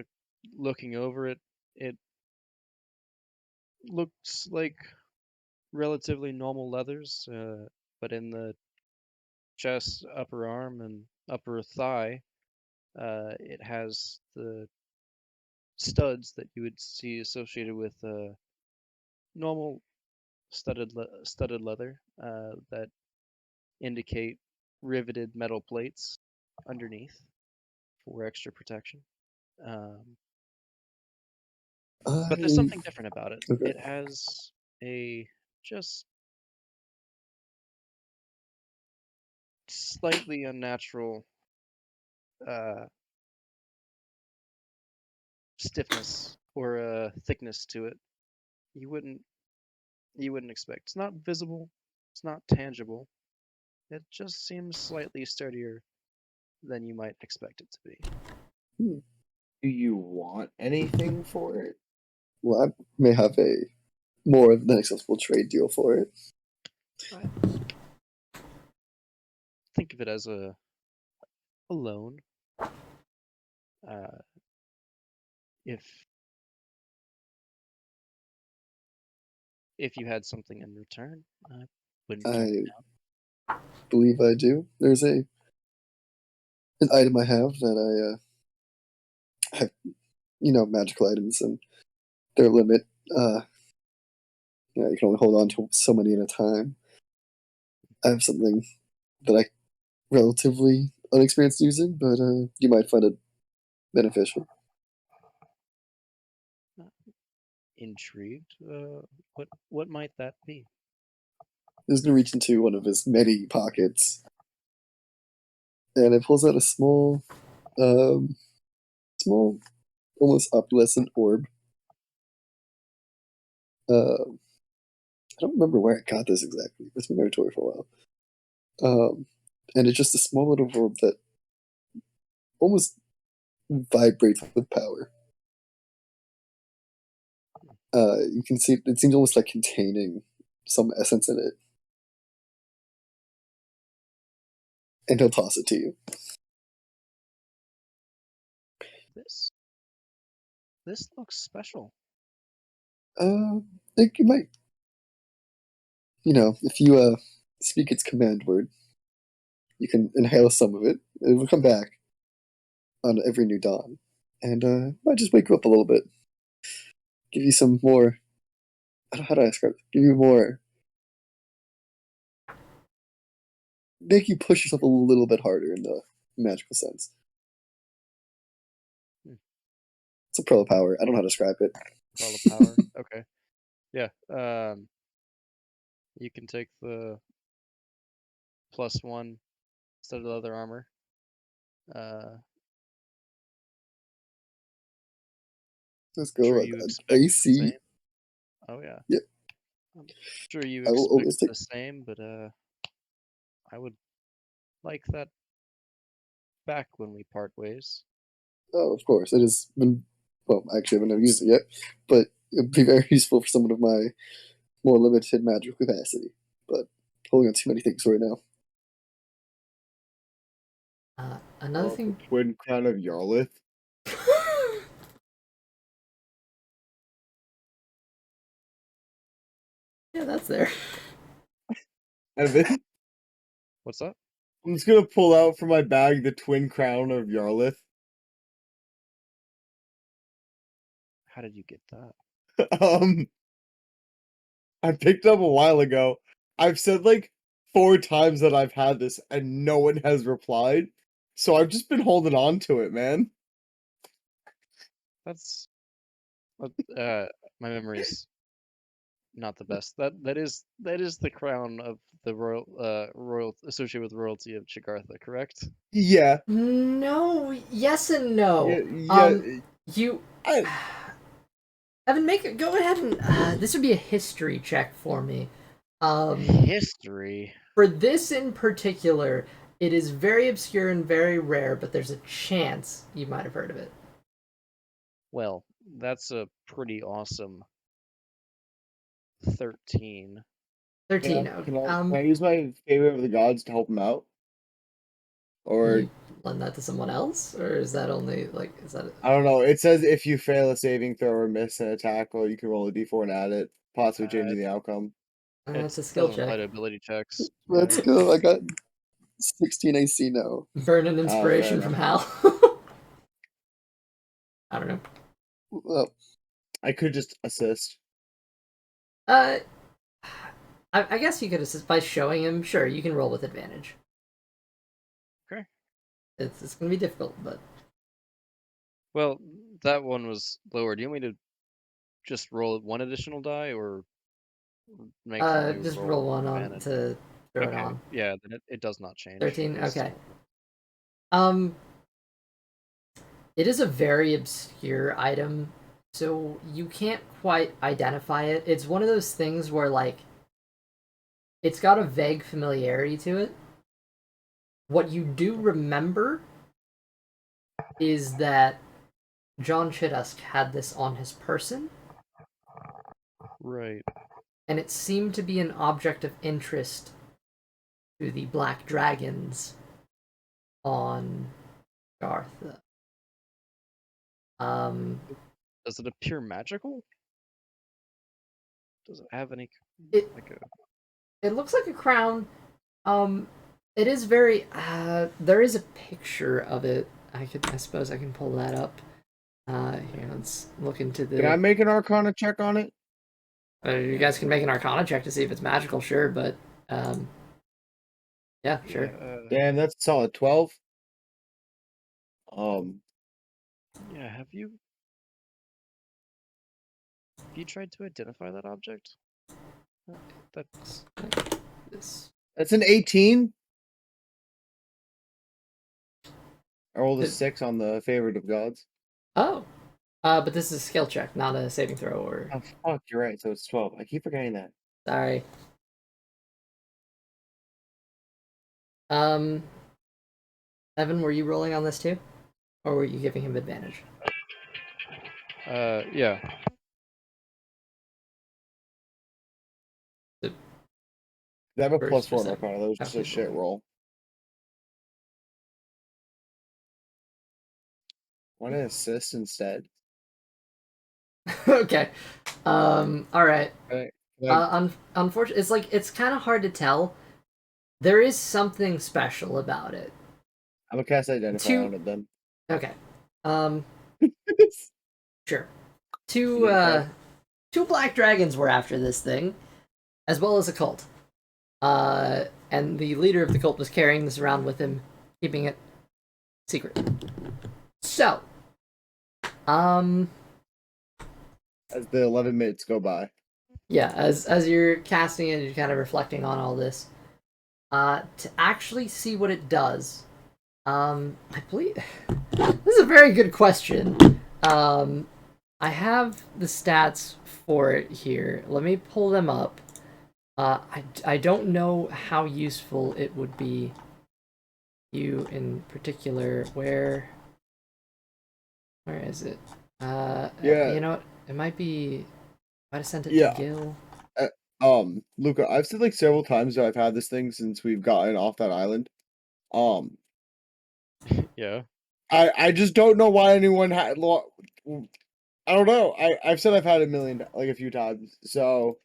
looking over it, it looks like relatively normal leathers, but in the chest, upper arm, and upper thigh, it has the studs that you would see associated with normal studded leather that indicate riveted metal plates underneath for extra protection. But there's something different about it. Okay. It has a just slightly unnatural stiffness or thickness to it. You wouldn't expect. It's not visible. It's not tangible. It just seems slightly sturdier than you might expect it to be. Do you want anything for it? Well, I may have a more than accessible trade deal for it. Think of it as a loan. If you had something in return, I wouldn't turn it down. Believe I do. There's an item I have that I have, magical items and their limit. You can only hold on to so many at a time. I have something that I relatively unexperienced using, but you might find it beneficial. Intrigued. What might that be? He's gonna reach into one of his many pockets, and it pulls out a small, almost opalescent orb. I don't remember where I got this exactly. It's been in my inventory for a while. And it's just a small little orb that almost vibrates with power. You can see it seems almost like containing some essence in it. And he'll toss it to you. This looks special. I think you might. If you speak its command word, you can inhale some of it. It will come back on every new dawn, and might just wake you up a little bit. Give you some more. How do I describe it? Give you more. Make you push yourself a little bit harder in the magical sense. It's a pearl of power. I don't know how to describe it. Pearl of power. Okay. Yeah. You can take the +1 instead of the other armor. Let's I'm sure go. you expect the AC. same. Oh yeah. Yep. I'm sure you I will always expect take. the same, but I would like that back when we part ways. Oh, of course. It has been. Well, actually, I haven't used it yet, but it would be very useful for someone of my more limited magical capacity. But holding on too many things right now. Another The thing. twin crown of Yarlith. Yeah, that's there. Evan, What's that? I'm just gonna pull out from my bag the twin crown of Yarlith. How did you get that? I picked up a while ago. I've said like 4 times that I've had this, and no one has replied. So I've just been holding on to it, man. That's my memory's not the best. That is the crown of the royal associated with royalty of Chigartha, correct? Yeah, No, yes and no. yeah. You, I, Evan, go ahead and this would be a history check for me. History. For this in particular, it is very obscure and very rare, but there's a chance you might have heard of it. Well, that's a pretty awesome 13. 13. can I use my favorite of the gods to help him out? Or You lend that to someone else, or is that only like is that? I don't know. It says if you fail a saving throw or miss an attack, well, you can roll a d4 and add it, possibly changing the outcome. That's It a skill doesn't apply check. to ability checks. Let's go. I got 16 AC now. Burn an Fair inspiration from enough. Hal. I don't know. Well, I could just assist. Uh, I guess you could assist by showing him. Sure, you can roll with advantage. Okay. It's gonna be difficult, but Well, that one was lower. Do you want me to just roll one additional die or make you just roll roll one on advantage? to throw it Okay. on. Yeah, then it does not change. 13. It's Okay. still- It is a very obscure item, so you can't quite identify it. It's one of those things where like it's got a vague familiarity to it. What you do remember is that John Chidusk had this on his person, Right. and it seemed to be an object of interest to the Black Dragons on Garth. Does it appear magical? Does it have any It like a it looks like a crown. It is very. There is a picture of it. I suppose I can pull that up. Here, let's look into the. Can I make an Arcana check on it? You guys can make an Arcana check to see if it's magical, sure, but yeah, sure. Damn, that's a solid 12. Yeah, have you tried to identify that object? That's This. That's an 18. I rolled a It- 6 on the favorite of gods. Oh, but this is a skill check, not a saving throw. Or Oh fuck, you're right. So it's 12. I keep forgetting that. sorry. Evan, were you rolling on this too, or were you giving him advantage? yeah. They have a First or +4 on second? Arcana. That was just a Okay, shit cool. roll. Want to assist instead? Okay. All right. Can I- Unfortunately, it's kind of hard to tell. There is something special about it. I'm gonna cast Identify Two- on it then. Okay. Sure. Two Okay. two black dragons were after this thing, as well as a cult. And the leader of the cult was carrying this around with him, keeping it secret. So, As the 11 minutes go by. yeah, as you're casting it, you're kind of reflecting on all this. To actually see what it does, I believe this is a very good question. I have the stats for it here. Let me pull them up. I don't know how useful it would be. You in particular, where is it? Yeah. You know what? It might be. Might have sent it Yeah. to Gil. Luca, I've said like several times that I've had this thing since we've gotten off that island. Yeah. I just don't know why anyone had. I don't know. I've said I've had a few times. So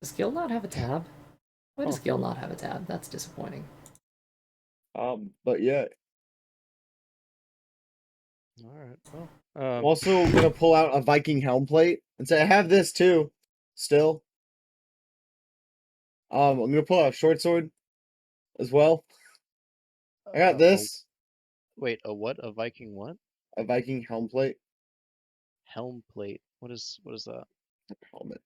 Does Gil not have a tab? Why does Huh. Gil not have a tab? That's disappointing. but yeah. All right. Well. I'm also gonna pull out a Viking helm plate and say I have this too. Still. I'm gonna pull out a short sword as well. I got this. Wait. A what? A Viking what? A Viking helm plate. Helm plate. What is that? Helmet.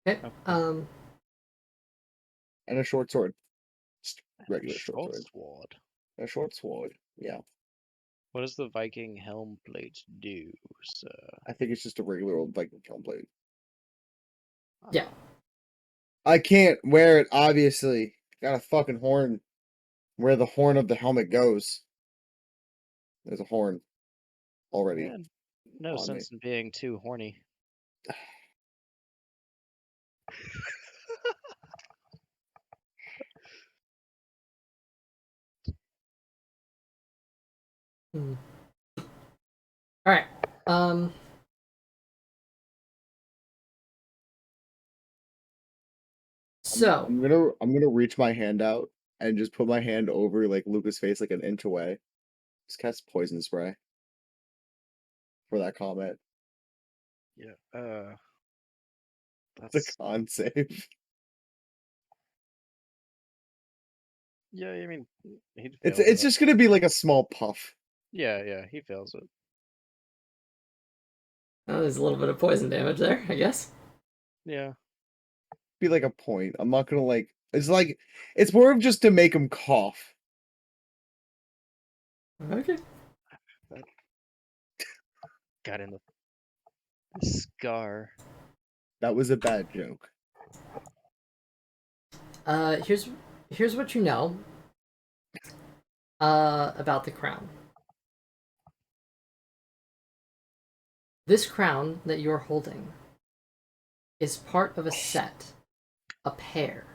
Okay. Okay. And a short sword. Just regular short Short sword. sword. A short sword. Yeah. What does the Viking helm plate do, sir? I think it's just a regular old Viking helm plate. Yeah. I can't wear it, obviously. Got a fucking horn. Where the horn of the helmet goes. There's a horn already Yeah, no on me. sense in being too horny. Hmm. All right. So I'm gonna reach my hand out and just put my hand over like Luca's face like an inch away. Just cast poison spray for that comment. Yeah. It's That's a con save. yeah. I mean, he It's fails it. just gonna be like a small puff. Yeah. He fails it. there's a little bit of poison damage there, I guess. Yeah. Be like a point. I'm not gonna like. It's more of just to make him cough. Okay. That got in the scar. That was a bad joke. Here's what you know. About the crown. This crown that you're holding is part of a set, a pair.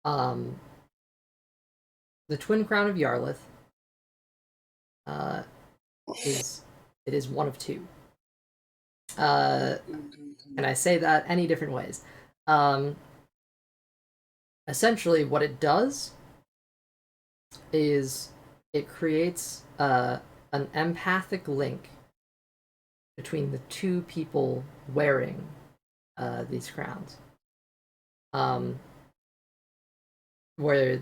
The twin crown of Yarlith is one of two. And I say that any different ways. Essentially, what it does is it creates an empathic link between the two people wearing these crowns, where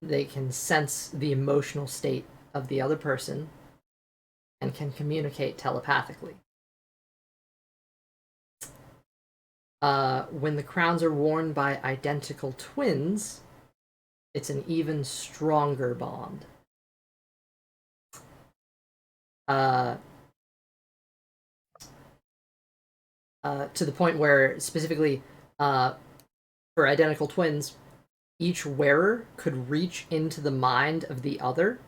they can sense the emotional state of the other person and can communicate telepathically. When the crowns are worn by identical twins, it's an even stronger bond. To the point where, specifically, for identical twins, each wearer could reach into the mind of the other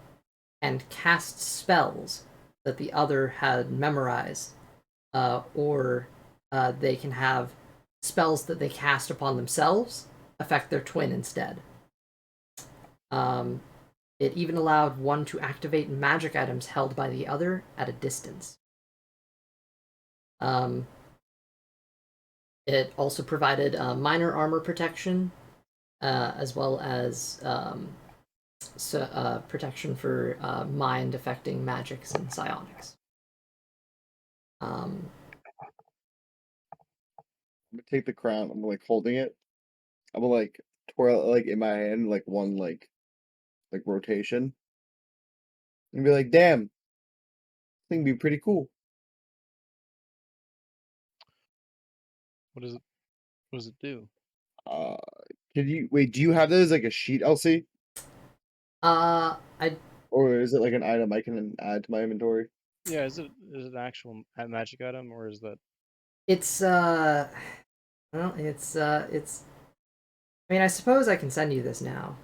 and cast spells that the other had memorized, or they can have spells that they cast upon themselves affect their twin instead. It even allowed one to activate magic items held by the other at a distance. It also provided minor armor protection, as well as protection for mind affecting magics and psionics. I'm gonna take the crown. I'm like holding it. I'm gonna like twirl it like in my hand, like one like rotation, and be like, "Damn, this thing be pretty cool." What does it? What does it do? Can you wait? Do you have that as like a sheet, Elsie, I or is it like an item I can add to my inventory? Yeah, is it an actual magic item or is that? it's well, it's. I mean, I suppose I can send you this now.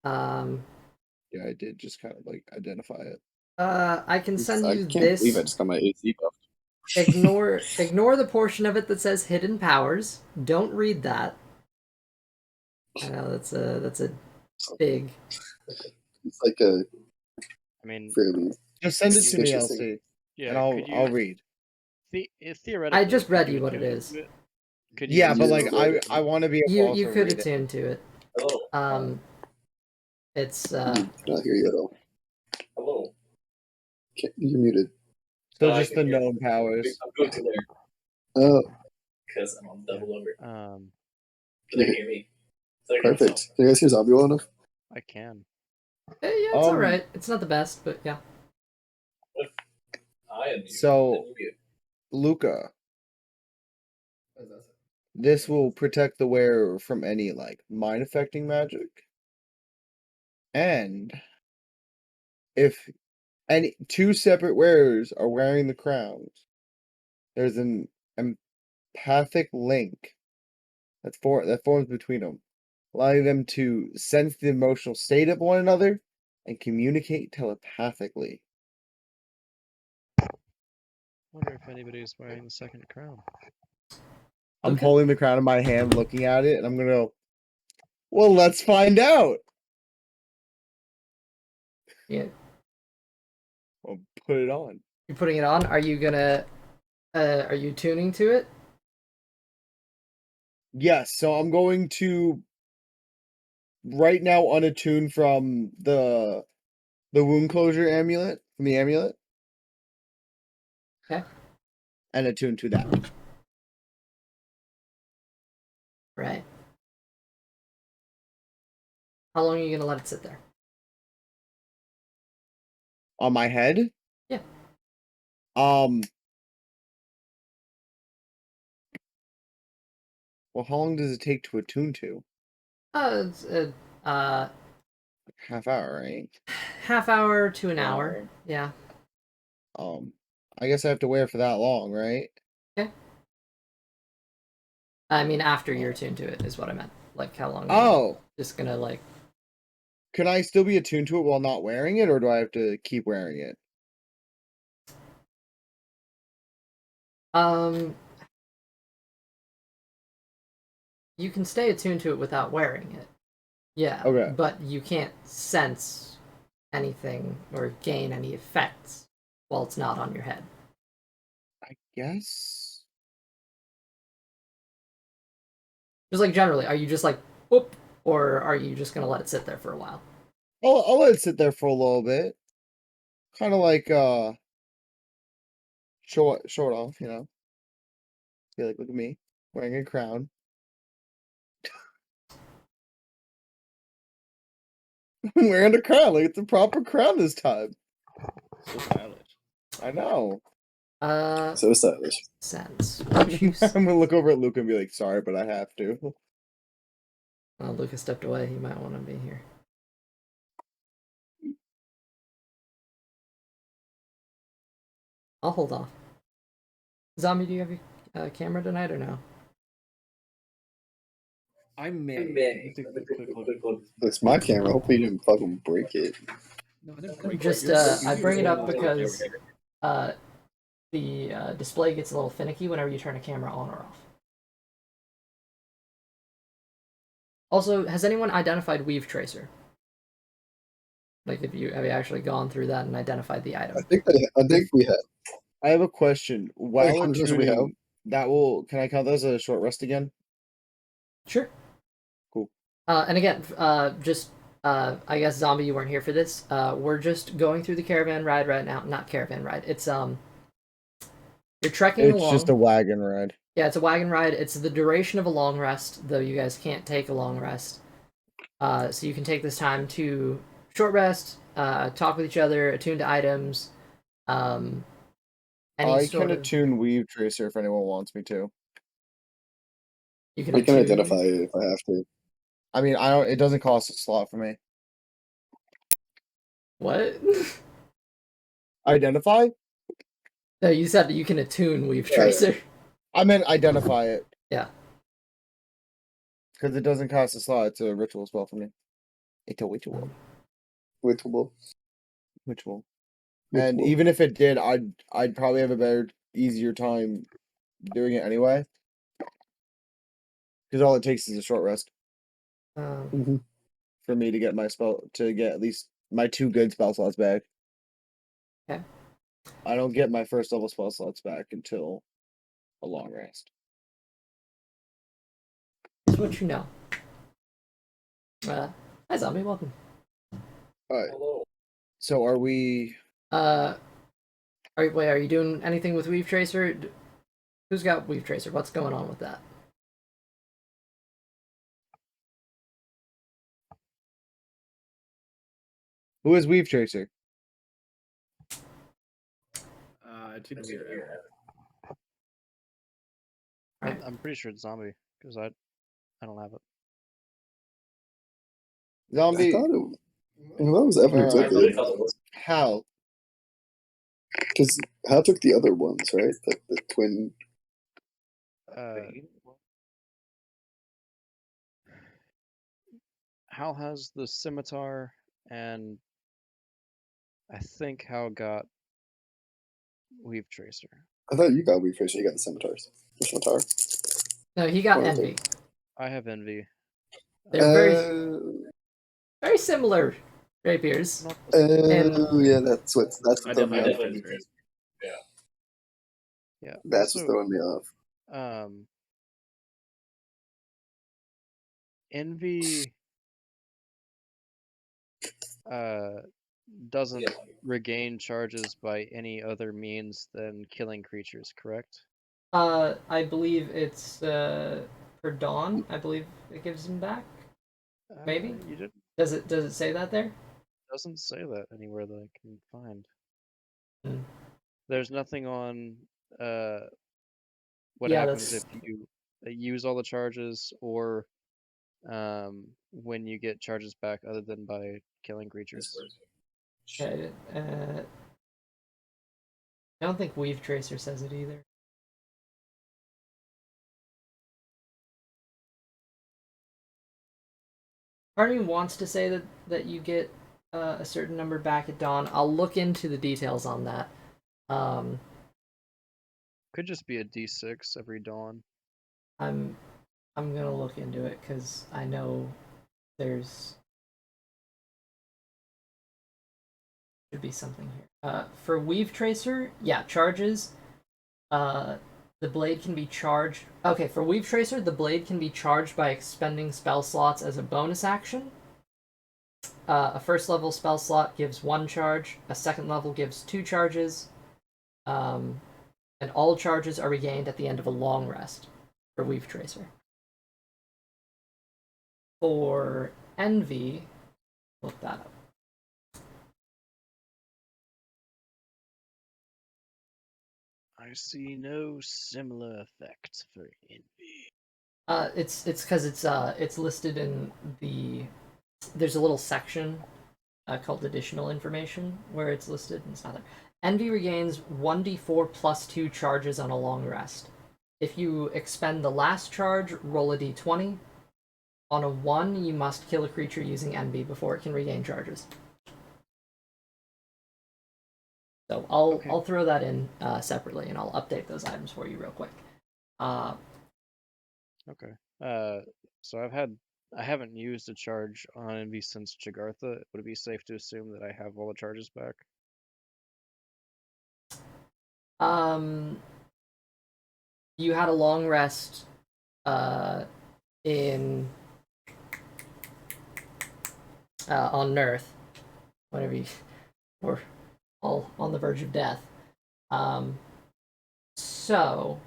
Um, Yeah, I did just kind of like identify it. I can send I you can't believe I this. just got my AC buffed. Ignore the portion of it that says hidden powers. Don't read that. I know that's a big. It's like a I mean, fairly Just send it to me, suspicious thing. Elsie, yeah. and Could I'll you read. theoretically? I just could read you you what it attune is. into it? Could you? Yeah, but You like read it. I want to be able to You also could read it. attune to it. It's Cannot hear you at all. Hello. You're muted. So I just can the hear. known powers. I'm going to there Oh, because I'm on double over. Can can they you hear me? So I can perfect. Can you guys hear Zombie well enough? I can. yeah, it's all right. It's not the best, but yeah. I am. So- Luca, this will protect the wearer from any like mind affecting magic. And if any two separate wearers are wearing the crowns, there's an empathic link that forms between them, allowing them to sense the emotional state of one another and communicate telepathically. Wonder if anybody's wearing the second crown. I'm Okay. holding the crown in my hand, looking at it, and I'm gonna go, well, let's find out. Yeah. I'll put it on. You're putting it on. Are you gonna? Are you tuning to it? Yes, so I'm going to right now unattune from the wound closure amulet, from the amulet. Okay. And attune to that. Right. How long are you gonna let it sit there? On my head? Yeah. Well, how long does it take to attune to? It's Half hour, right? half hour to an An hour. hour. Yeah. I guess I have to wear it for that long, right? I mean, after you're attuned to it is what I meant. Like, how long? Oh, Just gonna like. can I still be attuned to it while not wearing it, or do I have to keep wearing it? You can stay attuned to it without wearing it. Yeah. Okay. But you can't sense anything or gain any effects while it's not on your head. I guess. Just like generally, are you just like whoop, or are you just gonna let it sit there for a while? I'll let it sit there for a little bit. Kind of like show it off, you know. Be like, look at me wearing a crown. I'm wearing a crown. Like it's a proper crown this time. So stylish. I know. So stylish. Sense. I'm gonna look over at Luke and be like, sorry, but I have to. Well, Lucas stepped away. He might want to be here. I'll hold off. Zombie, do you have your camera tonight or no? I may. It's my camera. Hopefully you didn't fucking break it. No, I didn't break Just I bring it up because the display gets a little finicky whenever you turn a camera on or off. Also, has anyone identified Weave Tracer? Like, have you actually gone through that and identified the item? I think we have. I have a question. While how much does we have? attuning, can I count that as a short rest again? Sure. Cool. And again, I guess Zombie, you weren't here for this. We're just going through the caravan ride right now. Not caravan ride. It's you're trekking along. It's just a wagon ride. Yeah, it's a wagon ride. It's the duration of a long rest, though you guys can't take a long rest. So you can take this time to short rest, talk with each other, attune to items. I can attune Weave Tracer if anyone wants me to. You can I can attune. identify it if I have to. I mean, I don't. It doesn't cost a slot for me. What? Identify? No, you said that you can attune Weave Yeah. Tracer. I meant identify it. Yeah. Because it doesn't cost a slot. It's a ritual spell for me. It's a ritual. Witchable. Ritual. And Witchable. even if it did, I'd probably have a better, easier time doing it anyway. Because all it takes is a short rest Um, for me to get my spell to get at least my 2 good spell slots back. Okay. I don't get my first level spell slots back until a long rest. Here's what you know. Hi zombie, welcome. Alright. So are we? Are you doing anything with Weave Tracer? Who's got Weave Tracer? What's going on with that? Who is Weave Tracer? It's either me or Evan. Right. I'm pretty sure it's zombie because I don't have it. I Zombie. thought it. Well, that was Evan who took it. How? Because Hal took the other ones, right? The twin. Hal has the scimitar, and I think Hal got Weave Tracer. I thought you got Weave Tracer. You got the scimitars. The scimitar. No, he got One of the Envy. I have envy. They're very similar rapiers. Not the same. Yeah, that's what I throwing me definitely off. agree. Yeah. That's what's Also, throwing me off. envy doesn't regain charges by any other means than killing creatures, correct? I believe it's for Dawn. I believe it gives him back. Maybe? You did. Does it say that there? Doesn't say that anywhere that I can find. Hmm. There's nothing on what Yeah, happens that's- if you use all the charges or when you get charges back other than by killing creatures. Okay, I don't think Weave Tracer says it either. Part of me wants to say that you get a certain number back at dawn. I'll look into the details on that. Could just be a D6 every dawn. I'm gonna look into it because I know there's should be something here. For Weave Tracer, yeah, charges. The blade can be charged. Okay, for Weave Tracer, the blade can be charged by expending spell slots as a bonus action. A first level spell slot gives 1 charge. A second level gives 2 charges. And all charges are regained at the end of a long rest for Weave Tracer. For Envy, look that up. I see no similar effect for envy. It's because it's listed in the. There's a little section called additional information where it's listed and it's not there. Envy regains 1d4 plus 2 charges on a long rest. If you expend the last charge, roll a d20. On a 1, you must kill a creature using Envy before it can regain charges. So I'll throw that in separately, and I'll update those items for you real quick. Okay. So I haven't used a charge on Envy since Jagartha. Would it be safe to assume that I have all the charges back? You had a long rest in on Nerth, whenever you were all on the verge of death. So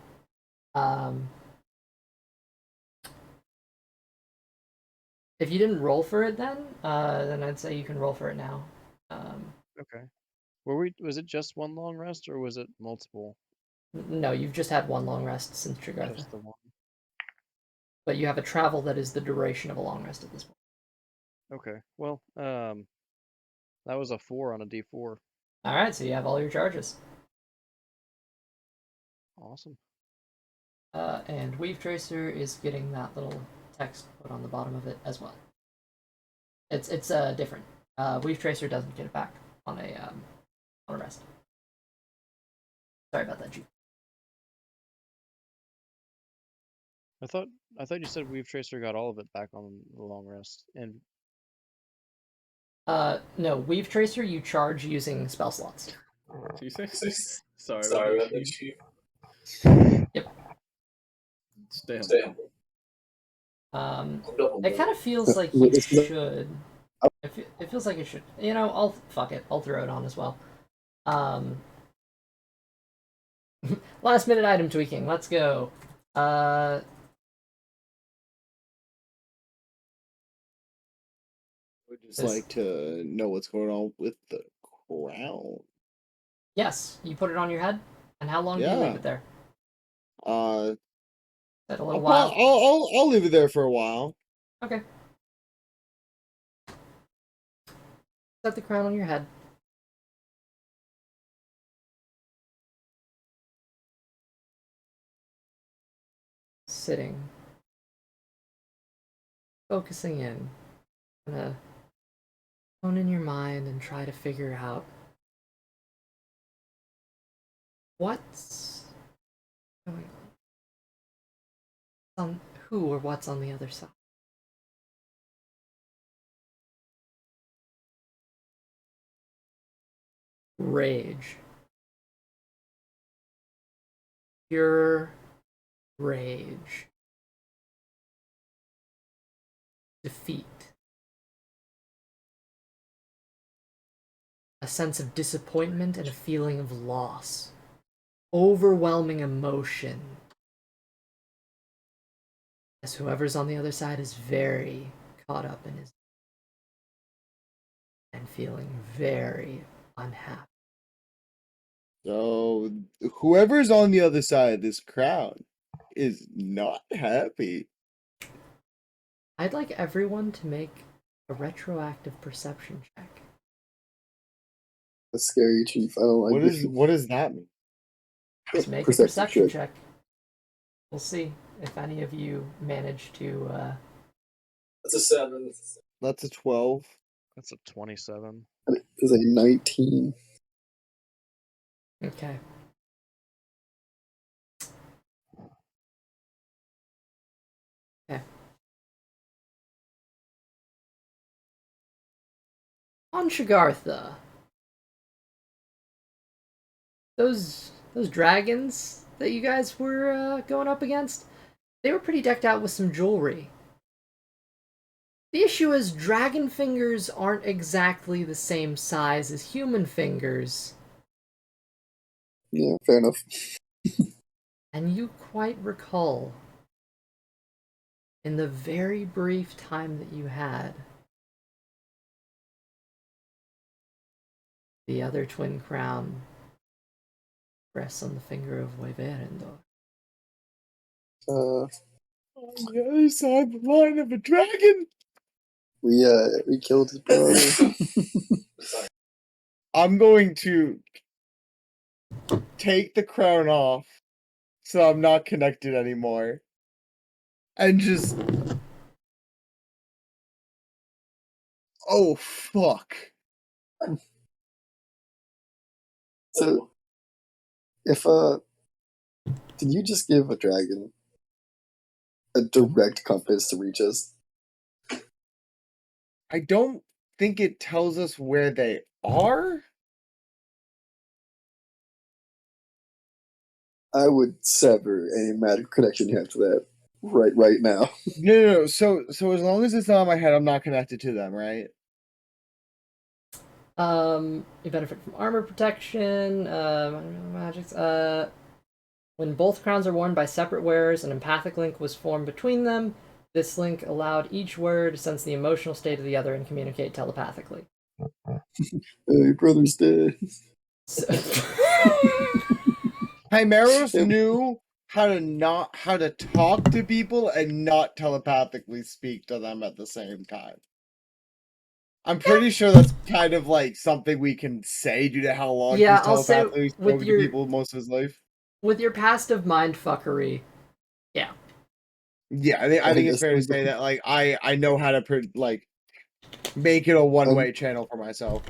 if you didn't roll for it then I'd say you can roll for it now. Okay. Was it just one long rest or was it multiple? No, you've just had one long rest since Jagartha. Just the one. but you have a travel that is the duration of a long rest at this point. Okay. Well, that was a 4 on a D4. All right, so you have all your charges. Awesome. And Weave Tracer is getting that little text put on the bottom of it as well. It's different. Weave Tracer doesn't get it back on a rest. Sorry about that, G. I thought you said Weave Tracer got all of it back on the long rest. And No, Weave Tracer you charge using spell slots. Do you say? Sorry about that, Chief. Yep. Stay It kind of feels like you should. It feels like it should. You know, fuck it. I'll throw it on as well. Last minute item tweaking. Let's go. Would just like to know what's going on with the crown. Yes, you put it on your head. And how long do you leave it there? Is that a little while? I'll leave it there for a while. Okay. Set the crown on your head. Sitting. Focusing in. Gonna hone in your mind and try to figure out what's going on. Who or what's on the other side. Rage. Pure rage. Defeat. A sense of disappointment and a feeling of loss. Overwhelming emotion. As whoever's on the other side is very caught up in his and feeling very unhappy. So whoever's on the other side of this crown is not happy. I'd like everyone to make a retroactive perception check. A scary chief. I don't like this. What does that mean? Just make a perception check. We'll see if any of you manage to. That's a 7. That's a 12. that's a 27. It's a 19. Okay. Okay. On Shagartha, those dragons that you guys were going up against, they were pretty decked out with some jewelry. The issue is dragon fingers aren't exactly the same size as human fingers. Yeah, fair enough. And you quite recall, in the very brief time that you had, the other twin crown rests on the finger of Wyverendor. On the other side of the line of a dragon. We killed his brother. I'm going to take the crown off so I'm not connected anymore. And just... Oh, fuck. So, if did you just give a dragon a direct compass to reach us? I don't think it tells us where they are. I would sever any magical connection you have to that right now. No. So as long as it's not on my head, I'm not connected to them, right? You benefit from armor protection, magics. When both crowns are worn by separate wearers, an empathic link was formed between them. This link allowed each wearer to sense the emotional state of the other and communicate telepathically. Your brother's dead. So... Chimeros knew how to talk to people and not telepathically speak to them at the same time. I'm pretty sure that's kind of like something we can say due to how long Yeah, he's I'll say telepathically with spoken to your people most of his life. with your past of mindfuckery. Yeah. Yeah, I think it's just fair to like say that like I know how to like make it a one-way channel for myself.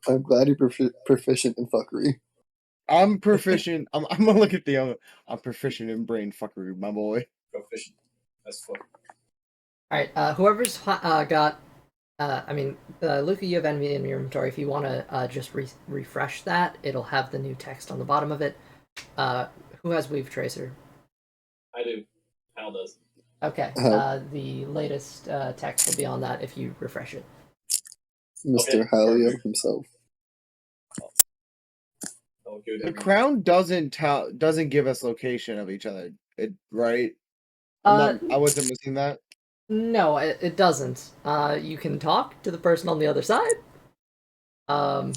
I'm glad you're proficient in fuckery. I'm proficient. I'm gonna look at the. I'm proficient in brain fuckery, my boy. Proficient. That's fun. All right. Whoever's got. I mean, Luca, you have envy in your inventory. If you want to just refresh that, it'll have the new text on the bottom of it. Who has Weave Tracer? I do. Hal does. Okay. The latest text will be on that if you refresh it. Mr. Halio himself. I'll give The him. crown doesn't give us location of each other. Right? I wasn't missing that. No, it doesn't. You can talk to the person on the other side. You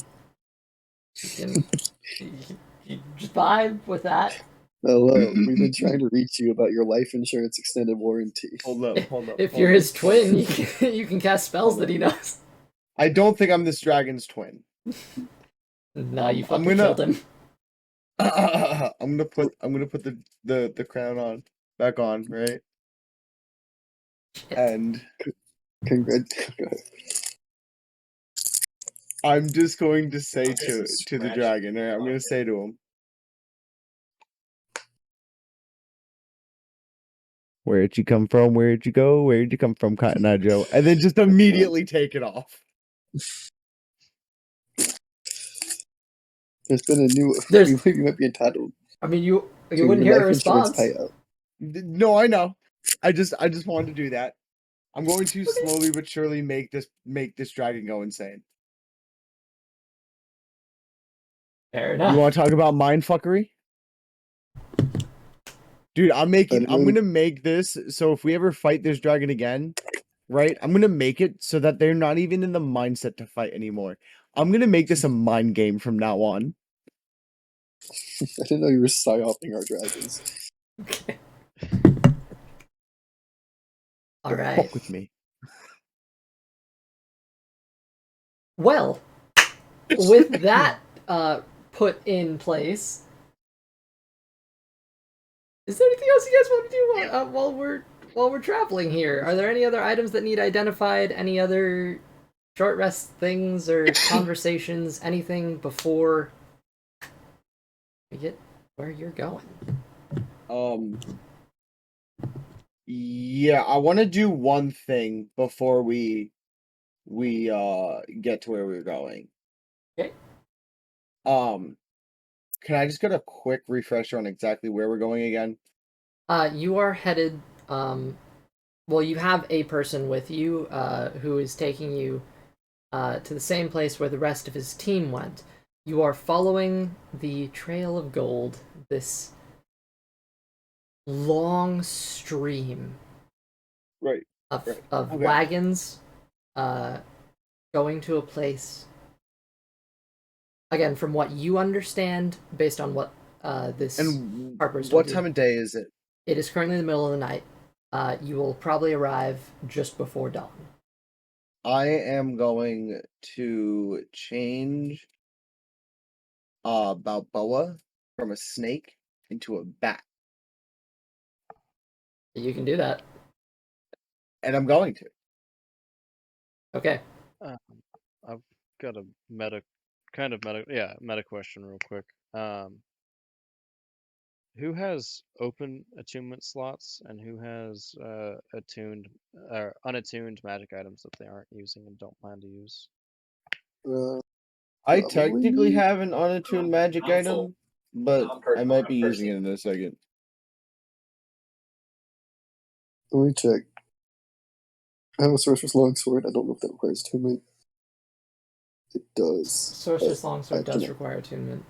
can you just vibe with that. Hello, we've been trying to reach you about your life insurance extended warranty. Hold up. If you're his twin, you can cast spells that he knows. I don't think I'm this dragon's twin. No, you I'm fucking gonna- killed him. I'm gonna put the crown back on, right? Shit. And Congrats. I'm just going to say Okay, to so the scratch. dragon, right? I'm gonna say to him, "Where'd you come from? Where'd you go? Where'd you come from, Cotton Eye Joe?" And then just immediately take it off. There's been a new. There's- You might be entitled I mean, you to your wouldn't hear a life insurance response. payout. No, I know. I just wanted to do that. I'm going to slowly but surely make this dragon go insane. Fair You enough. want to talk about mind fuckery? Dude, I'm gonna make this so if we ever fight this dragon again, right? I'm gonna make it so that they're not even in the mindset to fight anymore. I'm gonna make this a mind game from now on. I didn't know you were psyoping our dragons. Okay. All Don't right. fuck with me. Well, with that put in place, is there anything else you guys want to do while we're traveling here? Are there any other items that need identified? Any other short rest things or conversations? Anything before we get where you're going? Yeah, I want to do one thing before we get to where we're going. Okay. Can I just get a quick refresher on exactly where we're going again? You are headed. Well, you have a person with you who is taking you to the same place where the rest of his team went. You are following the Trail of Gold, this long stream Right. of Okay. wagons going to a place. Again, from what you understand, based on what this And Harper's told what you, time of day is it? it is currently the middle of the night. You will probably arrive just before dawn. I am going to change Balboa from a snake into a bat. You can do that. And I'm going to. Okay. I've got a meta question real quick. Who has open attunement slots and who has attuned or unattuned magic items that they aren't using and don't plan to use? I Probably. technically have an unattuned magic I'm full. item, but I might be using it in a second. Let me check. I have a sorcerer's longsword. I don't know if that requires attunement. It does. Sorcerer's Longsword I does cannot- require attunement.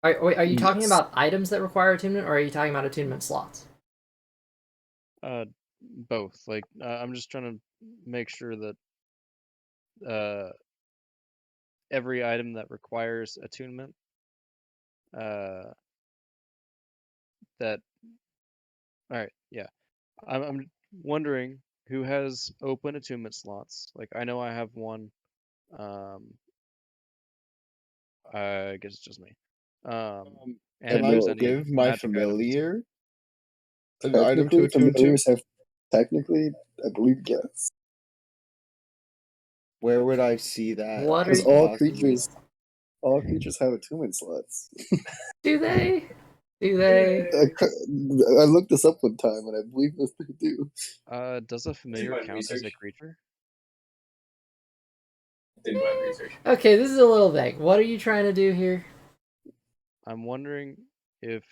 Are you talking Yes. about items that require attunement, or are you talking about attunement slots? Both. Like I'm just trying to make sure that every item that requires attunement that All right, yeah. I'm wondering who has open attunement slots. Like I know I have one. I guess it's just me. And Can if I there's No, any give my magic items, familiar an item to technically, attune to? familiars have technically, I believe, yes. Where would I see that? What are Because you, Possibly. all creatures have attunement slots. do they? Do they? I looked this up one time, and I believe this they do. does a familiar mind count as a research. creature? Did my research. Okay, this is a little vague. What are you trying to do here? I'm wondering if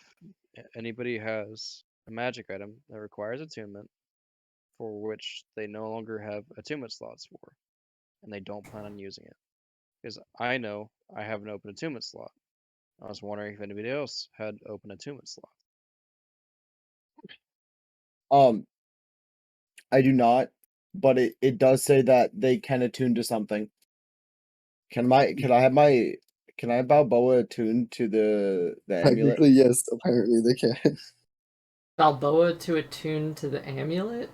anybody has a magic item that requires attunement for which they no longer have attunement slots for, and they don't plan on using it. Because I know I have an open attunement slot. I was wondering if anybody else had open attunement slots. I do not, but it does say that they can attune to something. Can I have Balboa attuned to the amulet? Technically, yes. Apparently, they can. Balboa to attune to the amulet?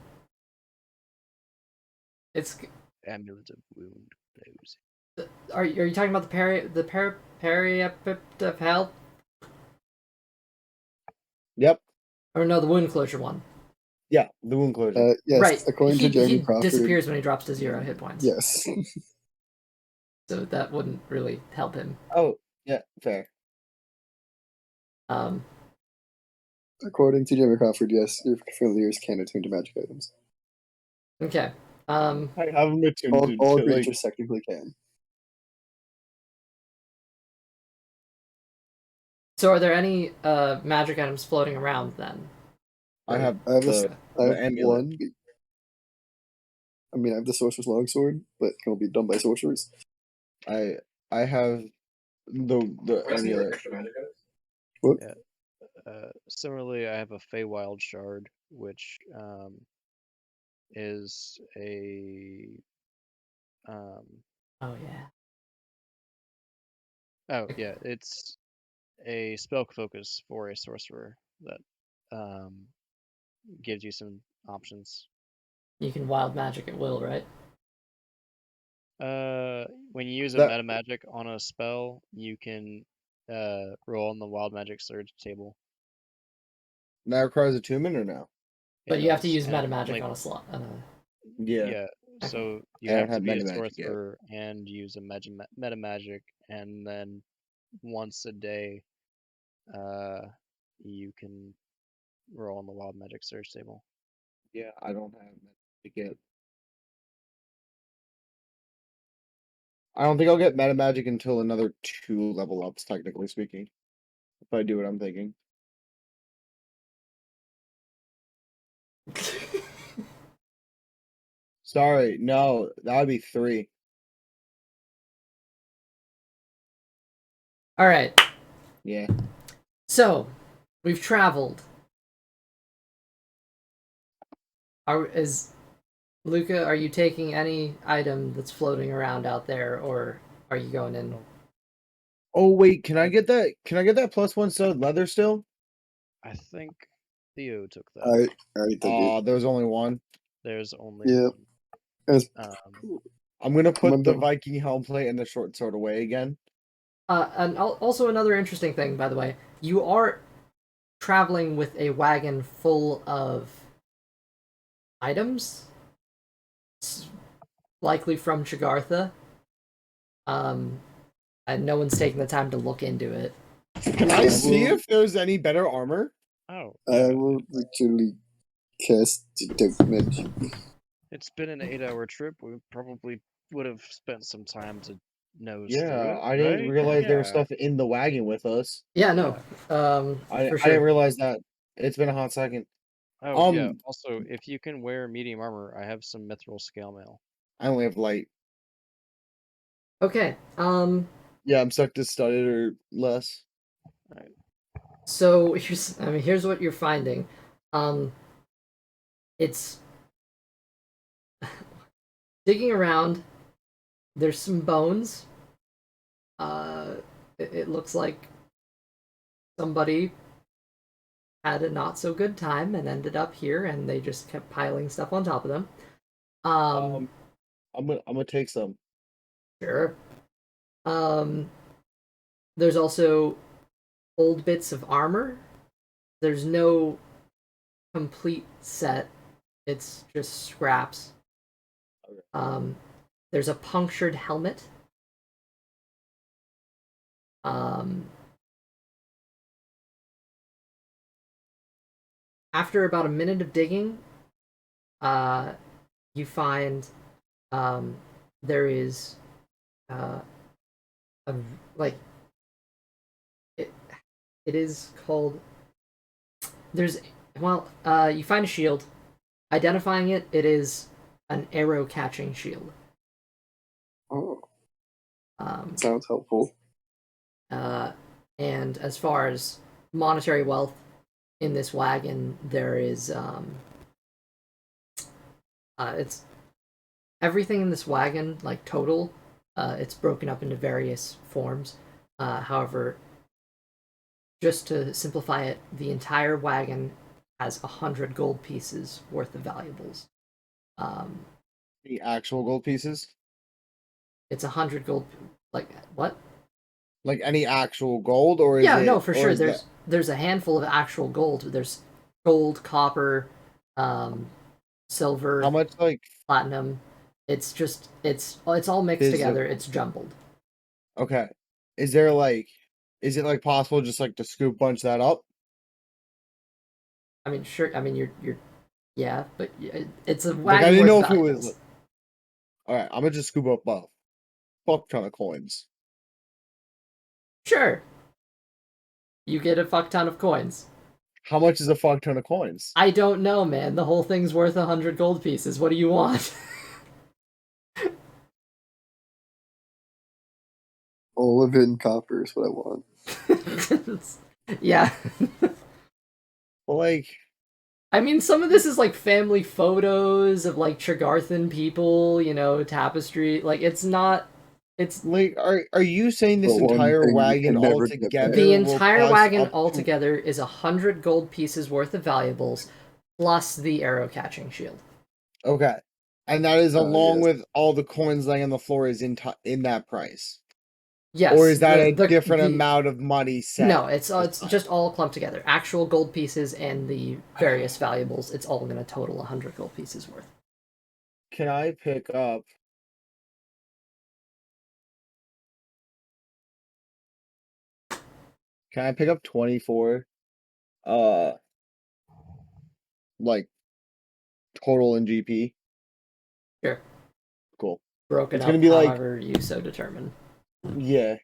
It's Amulet of wound blows. are you talking about the periapt of hell? Yep. Or no, the wound closure one. Yeah, the wound closure. Yes, Right. according to Jeremy He Crawford. disappears when he drops to 0 hit points. Yes. So that wouldn't really help him. Oh, yeah, fair. According to Jeremy Crawford, yes, your familiars can attune to magic items. Okay. I have them attuned All to like creatures technically can. So are there any magic items floating around then? I have I have the amulet. one. I mean, I have the Sorcerer's Longsword, but it can only be done by sorcerers. I have the amulet. Extra magic items? What? Yeah. Similarly, I have a Feywild shard, which is a Oh yeah. oh yeah, it's a spell focus for a sorcerer that gives you some options. You can wild magic at will, right? When you use a That- meta magic on a spell, you can roll on the wild magic surge table. That requires attunement or no? But It you have to does, use meta and, magic like, on a slot. Yeah. yeah. So you I don't have to have be a meta magic yet. sorcerer and use a meta magic, and then once a day, you can roll on the wild magic surge table. Yeah, I don't have magic yet. I don't think I'll get meta magic until another 2 level ups, technically speaking. If I do what I'm thinking. Sorry, no, that would be 3. All right. Yeah. So we've traveled. Luca? Are you taking any item that's floating around out there, or are you going in? Oh wait, can I get that? Can I get that +1 stud leather still? I think Theo took that. I already took it. There's only one. There's only Yeah. one. As- I'm gonna put the Remember- Viking helm plate and the short sword away again. And also another interesting thing, by the way, you are traveling with a wagon full of items, likely from Chagartha. And no one's taking the time to look into it. Can I see if there's any better armor? Oh, I yeah. will literally cast Detect Magic. It's been an 8-hour trip. We probably would have spent some time to nose through Yeah, it. I didn't right? realize there was Yeah. stuff in the wagon with us. Yeah, no. I For I didn't sure. realize that. It's been a hot second. Oh, yeah. Also, if you can wear medium armor, I have some mithril scale mail. I only have light. Okay. Yeah, I'm stuck to studded or less. So here's what you're finding. It's digging around. There's some bones. It looks like somebody had a not so good time and ended up here, and they just kept piling stuff on top of them. I'm gonna take some. Sure. There's also old bits of armor. There's no complete set. It's just scraps. Okay. There's a punctured helmet. After about a minute of digging, you find there is a like it is called there's you find a shield. Identifying it, it is an arrow catching shield. Oh, Um, sounds helpful. and as far as monetary wealth in this wagon, there is it's everything in this wagon, like total. It's broken up into various forms. However, just to simplify it, the entire wagon has 100 gold pieces worth of valuables. The actual gold pieces, It's 100 gold. Like what? like any actual gold, or is Yeah, it? no, for or sure. is that- There's a handful of actual gold. There's gold, copper, silver, how much like platinum. It's just it's all mixed is together. it? It's jumbled. Okay, is there like, is it like possible just like to scoop bunch that up? I mean, sure. I mean, you're yeah, but it's a Like I wagon didn't know worth if it was. valuables. Like, all right, I'm gonna just scoop up a fuck ton of coins. Sure, you get a fuck ton of coins. How much is a fuck ton of coins? I don't know, man. The whole thing's worth 100 gold pieces. What do you want? All of it in copper is what I want. Yeah. Well, like, I mean, some of this is like family photos of like Tregarthan people, you know, tapestry. Like, it's not. It's like, are you saying this But one entire thing you wagon can never get back. altogether? the will entire cost wagon up to- altogether is 100 gold pieces worth of valuables, plus the arrow catching shield. Okay, and that is along yes. with all the coins laying on the floor is in that price, Yes. or is that the- a different the- amount of money set? No, it's this time? just all clumped together. Actual gold pieces and the various valuables. It's all going to total 100 gold pieces worth. Can I pick up? Can I pick up 24? Like total in GP. Sure. Cool. Broken It's up gonna be like- however you so determine. Yeah,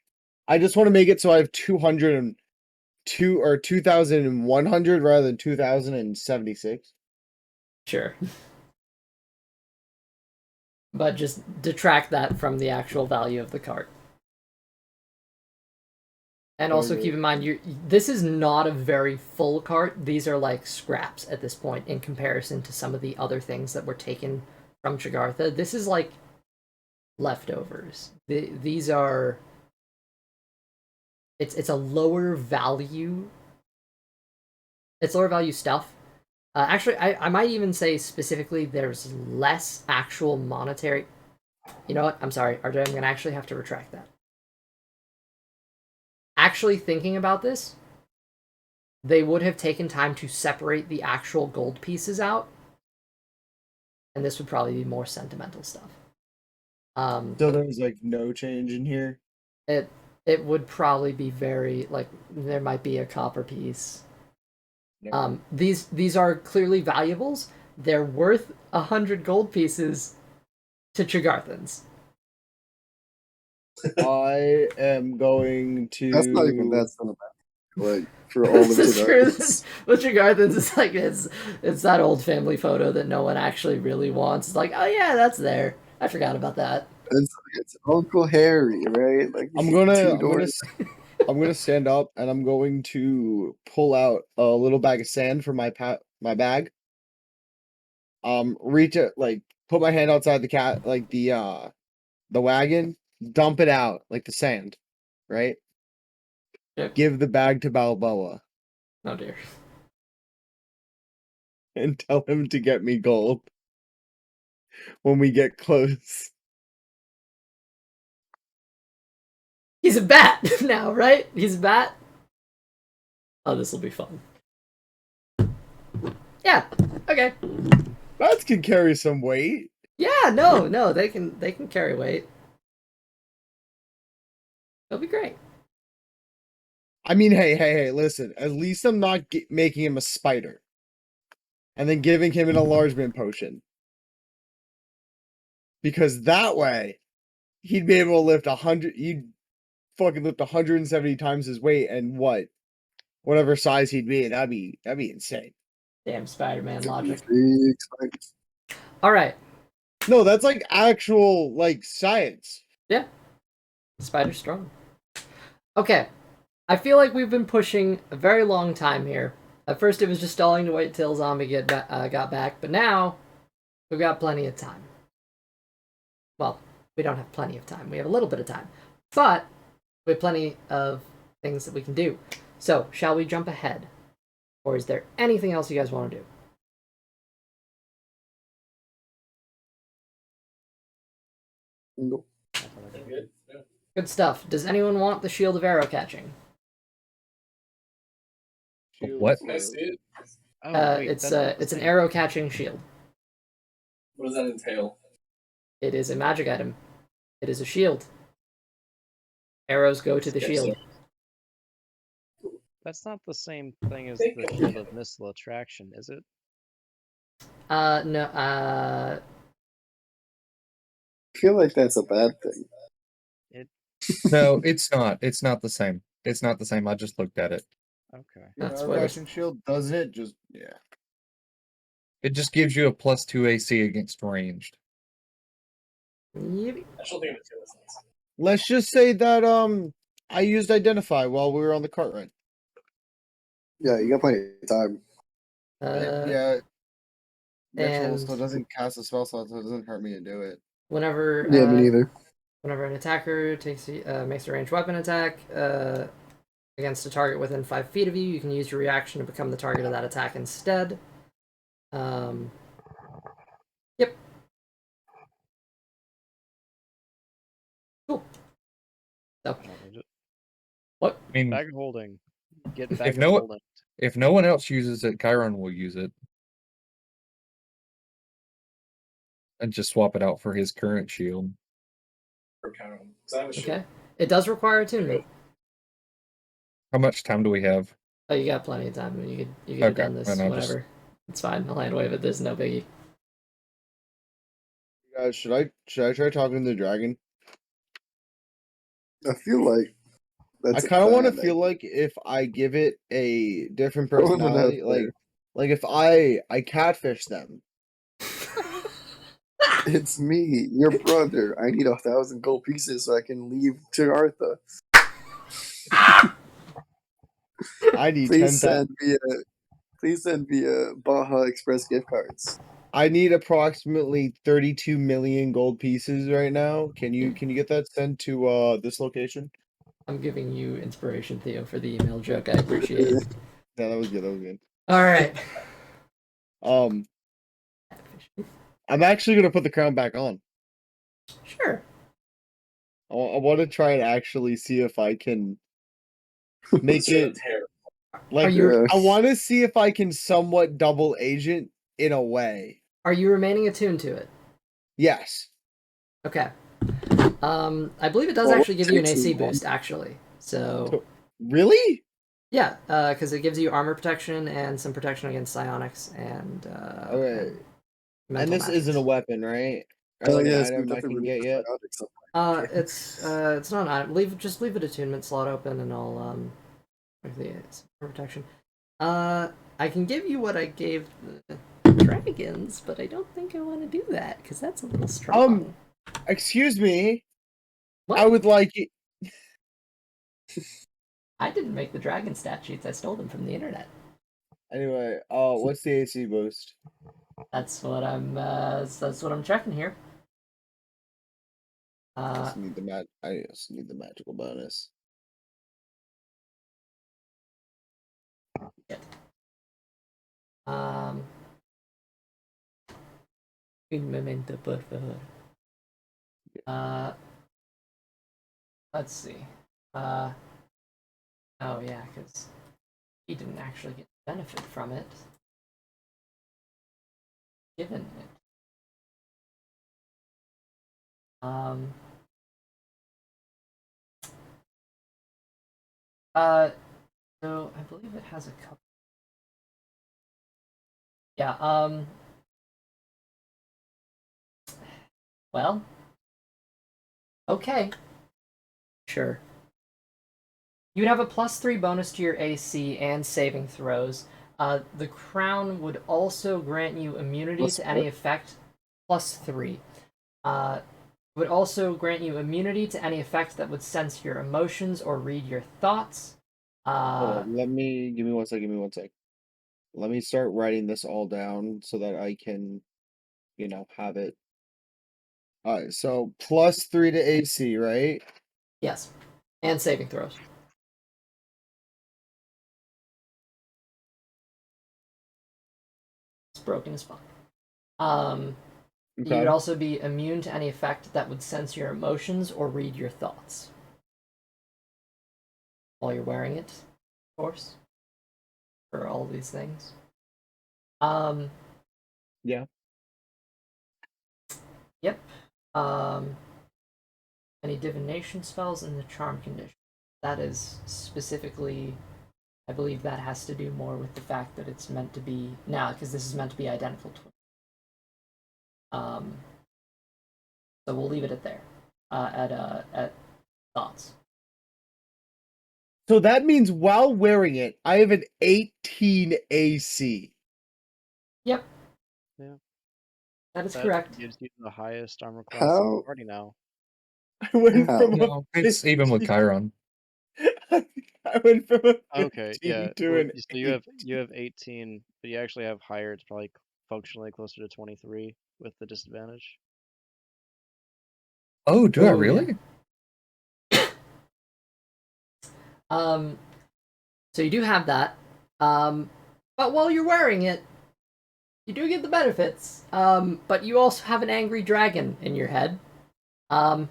I just want to make it so I have 202 or 2,100 rather than 2,076. Sure. But just detract that from the actual value of the cart. And also Okay. keep in mind, this is not a very full cart. These are like scraps at this point in comparison to some of the other things that were taken from Tregartha. This is like leftovers. These are. It's a lower value. It's lower value stuff. Actually, I might even say specifically there's less actual monetary. You know what? I'm sorry, RJ. I'm gonna actually have to retract that. Actually thinking about this, they would have taken time to separate the actual gold pieces out, and this would probably be more sentimental stuff. So there's like no change in here. It would probably be very like there might be a copper piece. No. These are clearly valuables. They're worth 100 gold pieces to Tregarthans. I am going to. That's not even that cinematic. Like for all of This is true. it. With Tregarthans, it's like it's that old family photo that no one actually really wants. It's like, oh yeah, that's there. I forgot about that. It's Uncle Harry, right? Like I'm gonna stand up and I'm going to pull out a little bag of sand from my bag. Reach it, like put my hand outside the wagon, dump it out like the sand, right? Yep. Give the bag to Balboa. Oh dear. and tell him to get me gold when we get close. He's a bat now, right? He's a bat. Oh, this will be fun. Yeah. Okay. Bats can carry some weight. Yeah. No. They can carry weight. It'll be great. I mean, hey, listen. At least I'm not making him a spider. And then giving him an enlargement potion. Because that way, he'd be able to lift 100. He'd fucking lift 170 times his weight, and whatever size he'd be, that'd be insane. Damn Spider-Man logic. Big spiders. All right. No, that's like actual like science. Yeah. Spider's strong. Okay. I feel like we've been pushing a very long time here. At first, it was just stalling to wait till Zombie got back, but now we've got plenty of time. Well, we don't have plenty of time. We have a little bit of time, but we have plenty of things that we can do. So, shall we jump ahead, or is there anything else you guys want to do? Nope. Good. Yeah. Good stuff. Does anyone want the Shield of Arrow Catching? What? Can I see it? Oh, wait, It's that's an arrow catching shield. What does that entail? It is a magic item. It is a shield. Arrows go to the Okay, shield. That's not the same thing as Think the of- shield of missile attraction, is it? No. I feel like that's a bad thing. No, it's not. It's not the same. It's not the same. I just looked at it. Okay. That's Our what it's- action shield doesn't it? Just yeah. It just gives you a +2 AC against ranged. Yippee. I still think it's good. Let's just say that I used identify while we were on the cart ride. Yeah, you got plenty of time. Yeah. Mitchell and- still doesn't cast a spell slot, so it doesn't hurt me to do it. Whenever Yeah, me neither. whenever an attacker makes a ranged weapon attack against a target within 5 feet of you, you can use your reaction to become the target of that attack instead. Yep. Cool. So, I don't need it. what? I mean, Bag of holding. Get bag if of no holding. if no one else uses it, Chiron will use it. And just swap it out for his current shield. For counter. Because I have a shield. Okay. It does require attunement. How much time do we have? Oh, you got plenty of time. You could have Okay, done this then I'll just- whenever. It's fine. I'll hand wave it. There's no biggie. Guys, should I try talking to the dragon? I feel like I that's. kind of want to bad feel idea. like if I give it a different I wanna know personality, if like if I catfish them. It's me, your brother. I need 1,000 gold pieces so I can leave to Artha. I need Please 10,000. send via Baja Express gift cards. I need approximately 32 million gold pieces right now. Can you get that sent to this location? I'm giving you inspiration, Theo, for the email joke. I appreciate it. Yeah, that was good. That was good. All right. I'm actually gonna put the crown back on. Sure. I want to try and actually see if I can make It's gonna it tear. like. Are you- I want to see if I can somewhat double agent in a way. Are you remaining attuned to it? Yes. Okay. I believe it does Well, actually give you an takes AC too long. boost, actually. So, Really? yeah, because it gives you armor protection and some protection against psionics and. Okay. and And mental this isn't a magics. weapon, right? Or Oh like yeah, an it's item I definitely can really get yet. probiotics. It's not an item. Just leave an attunement slot open, and I'll make the protection. I can give you what I gave the dragons, but I don't think I want to do that because that's a little strong. Excuse me. What? I would like it. I didn't make the dragon stat sheets. I stole them from the internet. Anyway, what's the AC boost? That's what I'm checking here. I just need the magical bonus. Shit. Un momento, por favor. Let's see. Oh yeah, because he didn't actually get benefit from it. Given it. So I believe it has a couple. Yeah, well, okay. Sure. You'd have a +3 bonus to your AC and saving throws. The crown would also grant you immunity Plus to any what? effect. +3. Would also grant you immunity to any effect that would sense your emotions or read your thoughts. Hold on, give me 1 second, give me 1 sec. Let me start writing this all down so that I can, have it. Alright, so +3 to AC, right? Yes, and saving throws. It's broken as fuck. You would Okay. also be immune to any effect that would sense your emotions or read your thoughts. While you're wearing it, of course. For all these things. Yeah. Yep. Any divination spells in the charm condition. That is specifically, I believe that has to do more with the fact that it's meant to be now, because this is meant to be identical twin. So we'll leave it at there. At thoughts. So that means while wearing it, I have an 18 AC. Yep. Yeah. That is That correct. gives you the highest armor class in the How? party now. I went How? from No, it's even with Chiron. I went from a 15 Okay, yeah. to Well, an so 8. you have 18, but you actually have higher. It's probably functionally closer to 23 with the disadvantage. Oh, do I Oh, yeah. really? So you do have that. But while you're wearing it, you do get the benefits. But you also have an angry dragon in your head. I've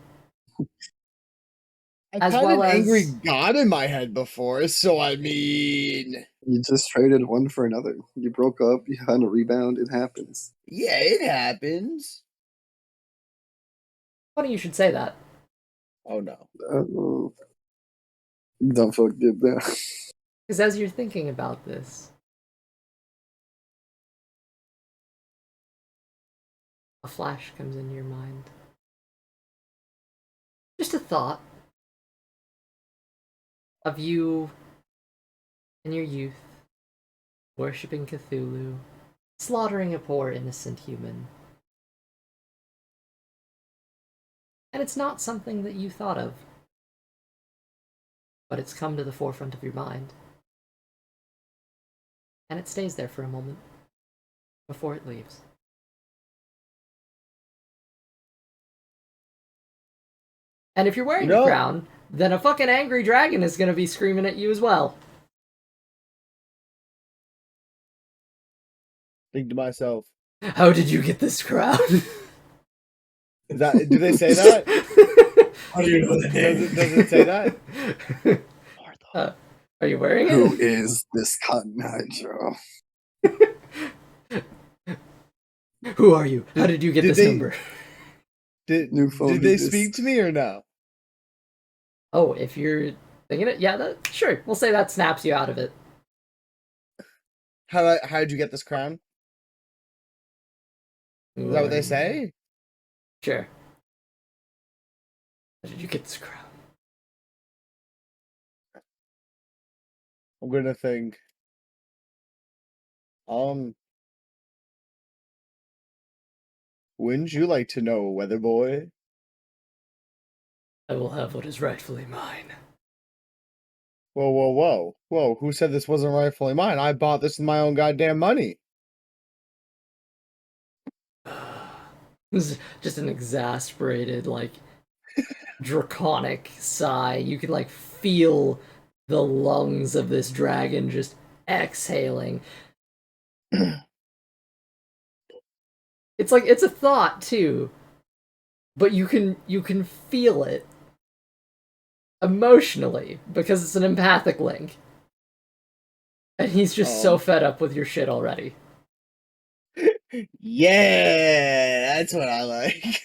As had well an angry as god in my head before, so I mean, You just traded one for another. You broke up, you had a rebound, it happens. yeah, it happens. funny you should say that. Oh no. You done fucked it there. Because as you're thinking about this, a flash comes into your mind. Just a thought of you in your youth, worshipping Cthulhu, slaughtering a poor innocent human. And it's not something that you thought of, but it's come to the forefront of your mind. And it stays there for a moment before it leaves. And if you're wearing the crown, then a fucking angry dragon is gonna be screaming at you as well. Think to myself, How did you get this crown? do they say that? How do you know the name? Does it say that? Are you wearing Who it? is this Cotton Eye Joe? Who are you? How did you get did this they- number? New phone, Did they who's this? speak to me or no? Oh, if you're thinking it, yeah, sure. We'll say that snaps you out of it. How did you get this crown? Is that what they say? Sure. How did you get this crown? I'm gonna think. Wouldn't you like to know, Weather Boy? I will have what is rightfully mine. Whoa, whoa, whoa. Whoa, who said this wasn't rightfully mine? I bought this with my own goddamn money. This is just an exasperated, like, draconic sigh. You can, like, feel the lungs of this dragon just exhaling. It's like it's a thought too, but you can feel it emotionally because it's an empathic link. And he's just so fed up with your shit already. Yeah, that's what I like.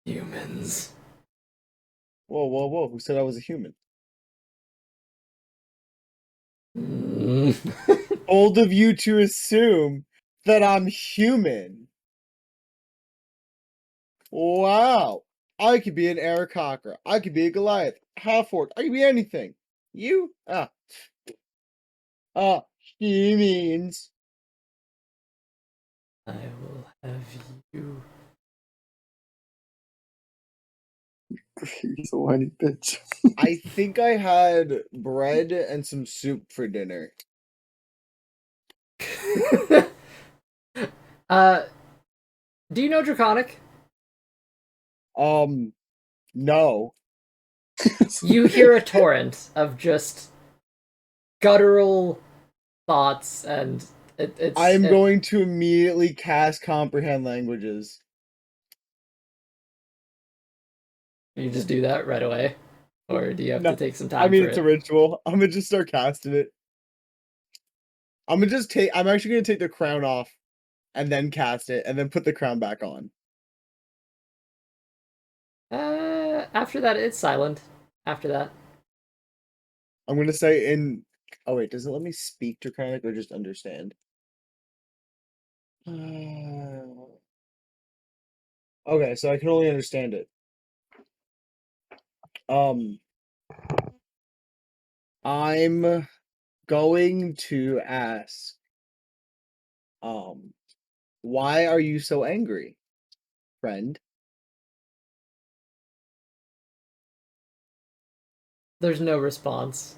Humans. Whoa, whoa, whoa! Who said I was a human? Bold of you to assume that I'm human. Wow. I could be an Aarakocra. I could be a Goliath. Half-orc. I could be anything. You? Humans. I will have you. He's a whiny bitch. I think I had bread and some soup for dinner. Do you know Draconic? No. You hear a torrent of just guttural thoughts, and I'm going to immediately cast Comprehend Languages. You just do that right away, or do you have to take some time? I mean, for it's it? a ritual. I'm gonna just start casting it. I'm actually gonna take the crown off, and then cast it, and then put the crown back on. After that, it's silent. After that, I'm gonna say in. Oh wait, does it let me speak Draconic or just understand? Okay, so I can only understand it. I'm going to ask, why are you so angry, friend? there's no response.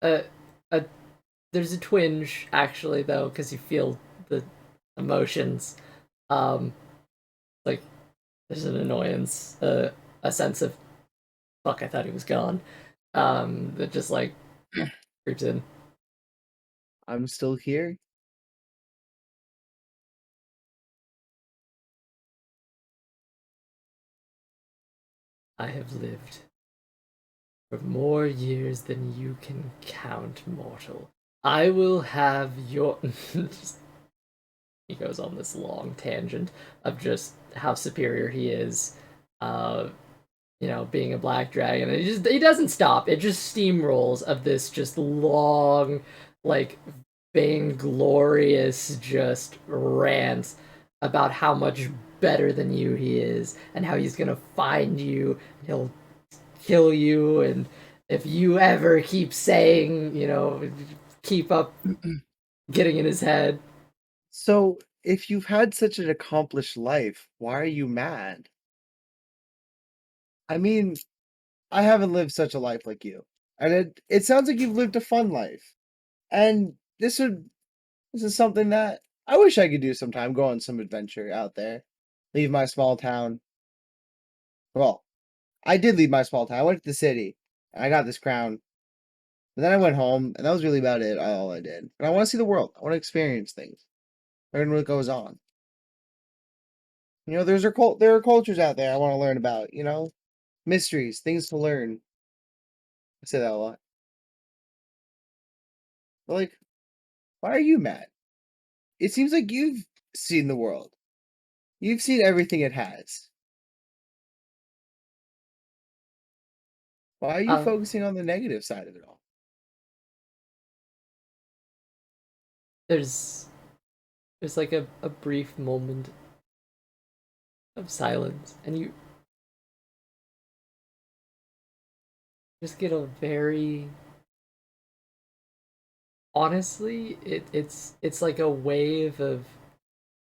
Uh, there's a twinge actually though, because you feel the emotions. Like there's an annoyance, a sense of fuck. I thought he was gone. That just like creeps in. I'm still here. I have lived for more years than you can count, mortal. I will have your. He goes on this long tangent of just how superior he is. Being a black dragon. And he doesn't stop. It just steamrolls of this just long, like vainglorious just rant about how much better than you he is and how he's gonna find you and he'll kill you, and if you ever keep saying, keep up getting in his head. So, if you've had such an accomplished life, why are you mad? I mean, I haven't lived such a life like you. And it sounds like you've lived a fun life. And this is something that I wish I could do sometime, go on some adventure out there. Leave my small town. Well, I did leave my small town. I went to the city. And I got this crown. And then I went home, and that was really about it, all I did. And I want to see the world. I want to experience things. Learn what goes on. There are cultures out there I want to learn about, mysteries, things to learn. I say that a lot. But like, why are you mad? It seems like you've seen the world. You've seen everything it has. Why are you focusing on the negative side of it all? There's like a brief moment of silence, and you just get a very honestly, it's like a wave of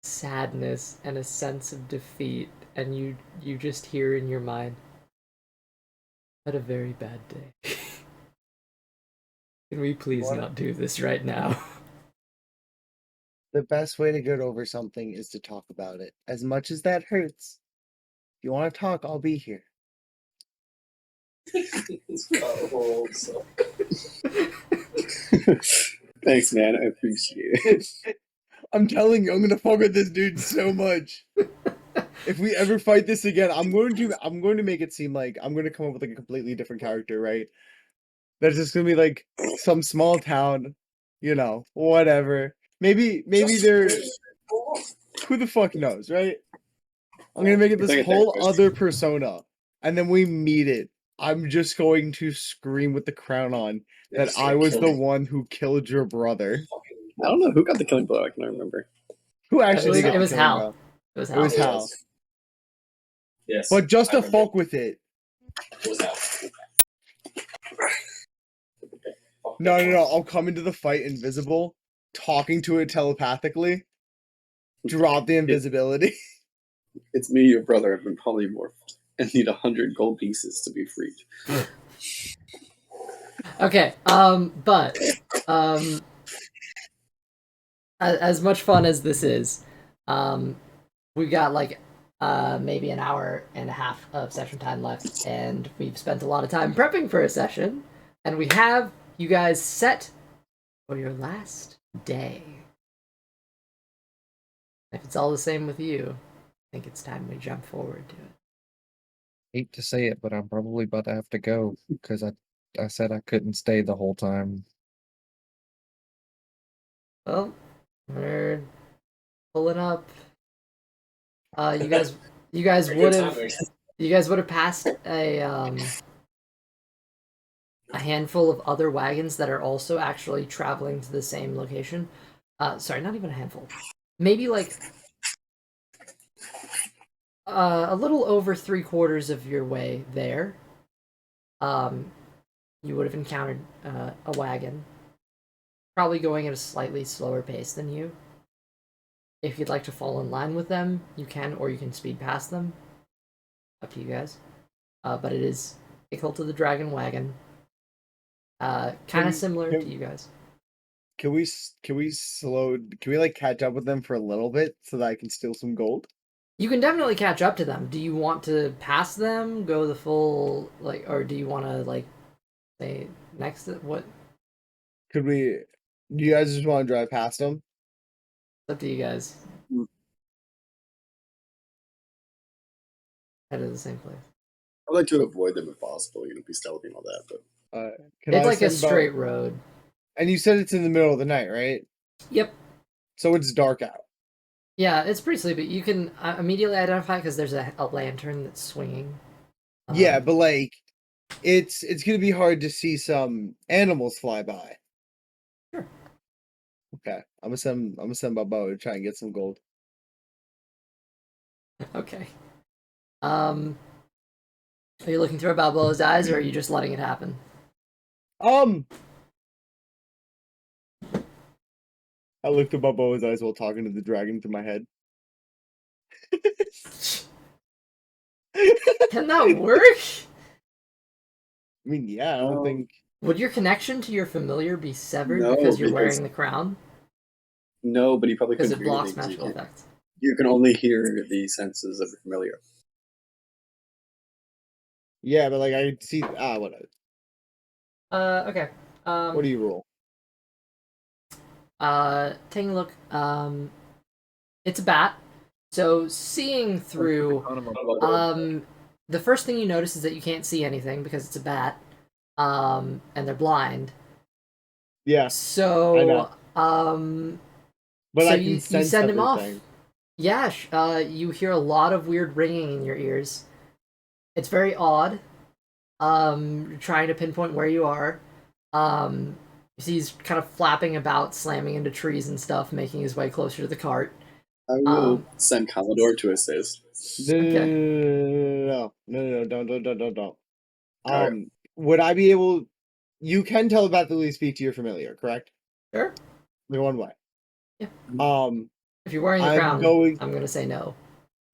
sadness and a sense of defeat, and you just hear in your mind, had a very bad day. Can we please not do this right now? The best way to get over something is to talk about it. As much as that hurts, if you want to talk, I'll be here. Thanks, man. I appreciate it. I'm telling you, I'm gonna fuck with this dude so much. If we ever fight this again, I'm going to make it seem like I'm gonna come up with like a completely different character, right? That's just gonna be like some small town, you know, whatever. Maybe they're who the fuck knows, right? I'm gonna make it this whole other persona, and then we meet it. I'm just going to scream with the crown on that I was the one who killed your brother. I don't know who got the killing blow. I can't remember. Who actually did it get was the killing Hal. blow? It was It Hal. was Hal. Yes. But just I to remember. fuck with it. It was Hal. No. I'll come into the fight invisible, talking to it telepathically. Drop the invisibility. It's me, your brother. I've been polymorphed and need 100 gold pieces to be freed. Okay, but as much fun as this is, we've got like maybe an hour and a half of session time left, and we've spent a lot of time prepping for a session, and we have you guys set for your last day. If it's all the same with you, I think it's time we jump forward to it. Hate to say it, but I'm probably about to have to go because I said I couldn't stay the whole time. Well, we're pulling up. You guys would have passed a handful of other wagons that are also actually traveling to the same location. Sorry, not even a handful. Maybe like a little over 3/4 of your way there. You would have encountered a wagon, probably going at a slightly slower pace than you. If you'd like to fall in line with them, you can, or you can speed past them. Up to you guys. But it is a Cult of the Dragon wagon. Kind of similar to you guys. Can we like catch up with them for a little bit so that I can steal some gold? You can definitely catch up to them. Do you want to pass them, go the full or do you want to say next to what? Could we? Do you guys just want to drive past them? It's up to you guys. Head to the same place. I'd like to avoid them if possible. Be stealthy and all that, but It's like a straight road. And you said it's in the middle of the night, right? Yep. So it's dark out. Yeah, it's pretty sleepy. You can immediately identify because there's a lantern that's swinging. Yeah, but like, it's gonna be hard to see some animals fly by. Sure. Okay, I'm gonna send Bobo to try and get some gold. Okay. Are you looking through Balboa's eyes, or are you just letting it happen? I looked at Bobo's eyes while talking to the dragon through my head. Can that work? I mean, yeah, I don't think. Would your connection to your familiar be severed No, because you're because- wearing the crown? no, but he probably Because couldn't it hear blocks anything 'cause magical effects. you can only hear the senses of the familiar. Yeah, but like I could see. Whatever. Okay. What do you rule? Taking a look. It's a bat. So seeing through, the first thing you notice is that you can't see anything because it's a bat. And they're blind. Yeah. So, I know. But so I can you sense send him off. everything. Yeah, you hear a lot of weird ringing in your ears. It's very odd. You're trying to pinpoint where you are. You see he's kind of flapping about, slamming into trees and stuff, making his way closer to the cart. I will send Commodore to assist. No, don't. Alright. Would I be able? You can telepathically speak to your familiar, correct? Sure. Like one way. Yeah. If you're wearing the crown, I'm gonna say no.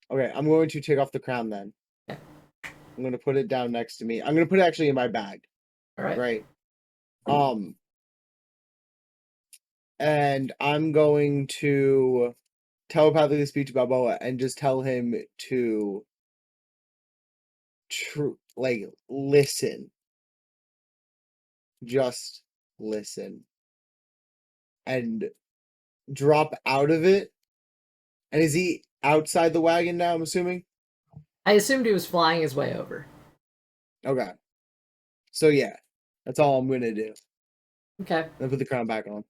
Okay, I'm going to take off the crown then. Okay. I'm gonna put it down next to me. I'm gonna put it actually in my bag. All right. Right. And I'm going to telepathically speak to Balboa and just tell him to listen. Just listen. And drop out of it. And is he outside the wagon now, I'm assuming? I assumed he was flying his way over. Okay. So yeah, that's all I'm gonna do. Okay. Then put the crown back on.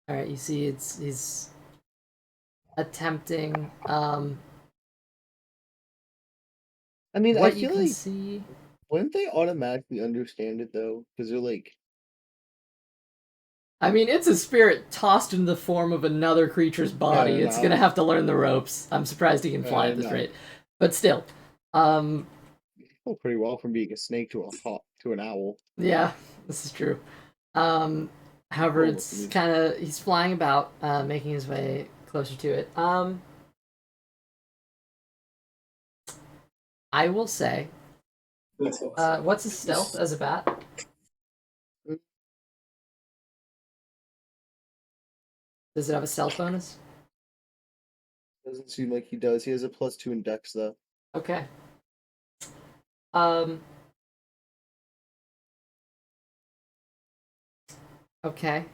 All right. You see, he's attempting. I mean, I What you feel can like see. wouldn't they automatically understand it though? Because they're like, I mean, it's a spirit tossed into the form of another creature's body. It's gonna have to learn the ropes. I'm surprised he can fly at this rate, but still. oh, pretty well from being a snake to a hawk to an owl. Yeah, this is true. However, it's kind of he's flying about, making his way closer to it. I will say, what's his stealth as a bat? Does it have a stealth bonus? Doesn't seem like he does. He has a +2 in Dex though. Okay. Okay.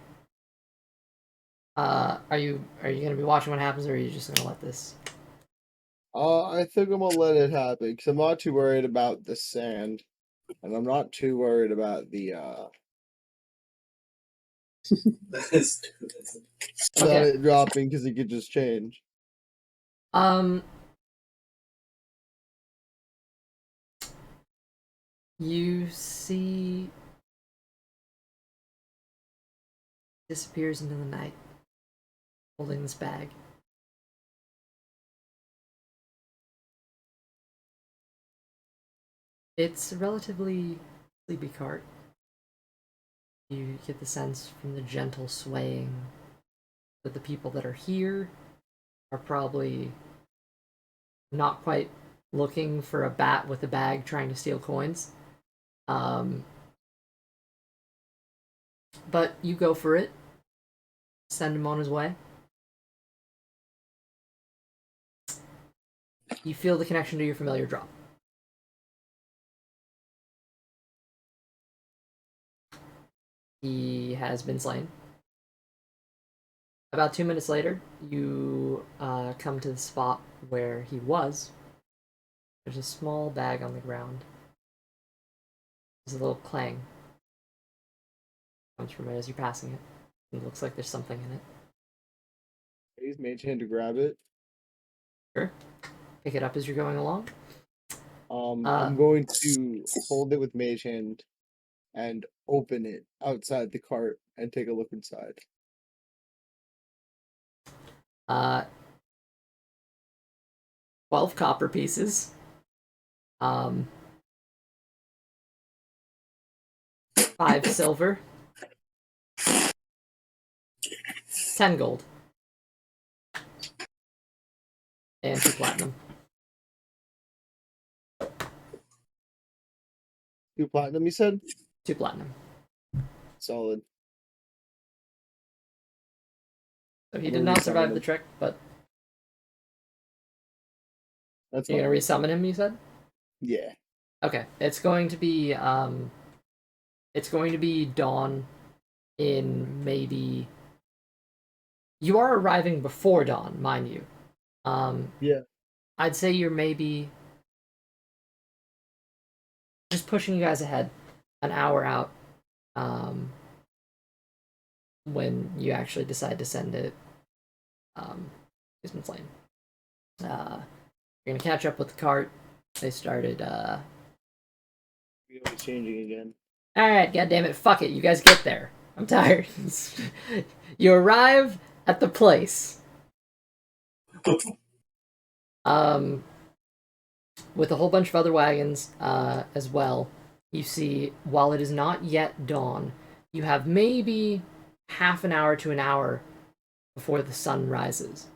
Are you gonna be watching what happens, or are you just gonna let this? I think I'm gonna let it happen because I'm not too worried about the sand, and I'm not too worried about the That is about it dropping because it could just change. You see, disappears into the night, holding this bag. It's a relatively sleepy cart. You get the sense from the gentle swaying that the people that are here are probably not quite looking for a bat with a bag trying to steal coins. But you go for it. Send him on his way. You feel the connection to your familiar drop. He has been slain. About 2 minutes later, you come to the spot where he was. There's a small bag on the ground. There's a little clang. Comes from it as you're passing it. It looks like there's something in it. Use Mage Hand to grab it. Sure. Pick it up as you're going along. I'm going to hold it with Mage Hand and open it outside the cart and take a look inside. 12 copper pieces. 5 silver. 10 gold. And 2 platinum. 2 platinum, you said? 2 platinum. Solid. So he did not survive the trick, but that's you're gonna resummon him, you said? Yeah. Okay. It's going to be dawn in maybe. You are arriving before dawn, mind you. Yeah. I'd say you're maybe just pushing you guys ahead an hour out, when you actually decide to send it. He's been slain. You're gonna catch up with the cart. They started. We're always changing again. All right, goddammit, fuck it. You guys get there. I'm tired. You arrive at the place. With a whole bunch of other wagons, as well. You see, while it is not yet dawn, you have maybe half an hour to an hour before the sun rises.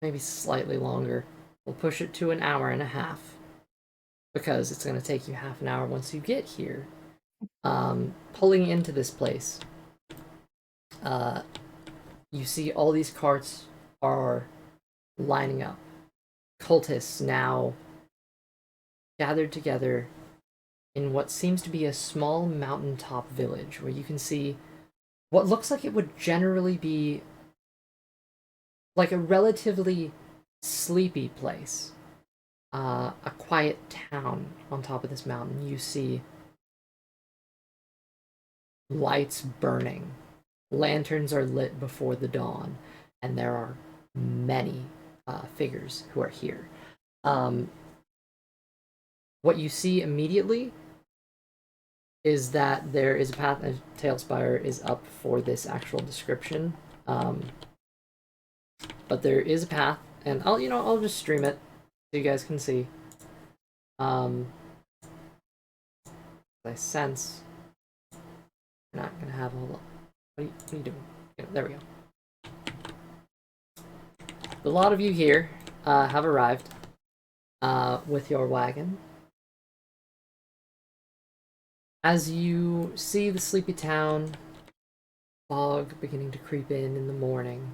Maybe slightly longer. We'll push it to an hour and a half, because it's going to take you half an hour once you get here. Pulling into this place, you see all these carts are lining up. Cultists now gathered together in what seems to be a small mountaintop village where you can see what looks like it would generally be like a relatively sleepy place. A quiet town on top of this mountain. You see lights burning. Lanterns are lit before the dawn, and there are many figures who are here. What you see immediately is that there is a path, and Tailspire is up for this actual description. But there is a path, and I'll just stream it so you guys can see. I sense we're not gonna have a whole lot. What are you doing? Yeah, there we go. A lot of you here have arrived with your wagon. As you see the sleepy town, fog beginning to creep in the morning,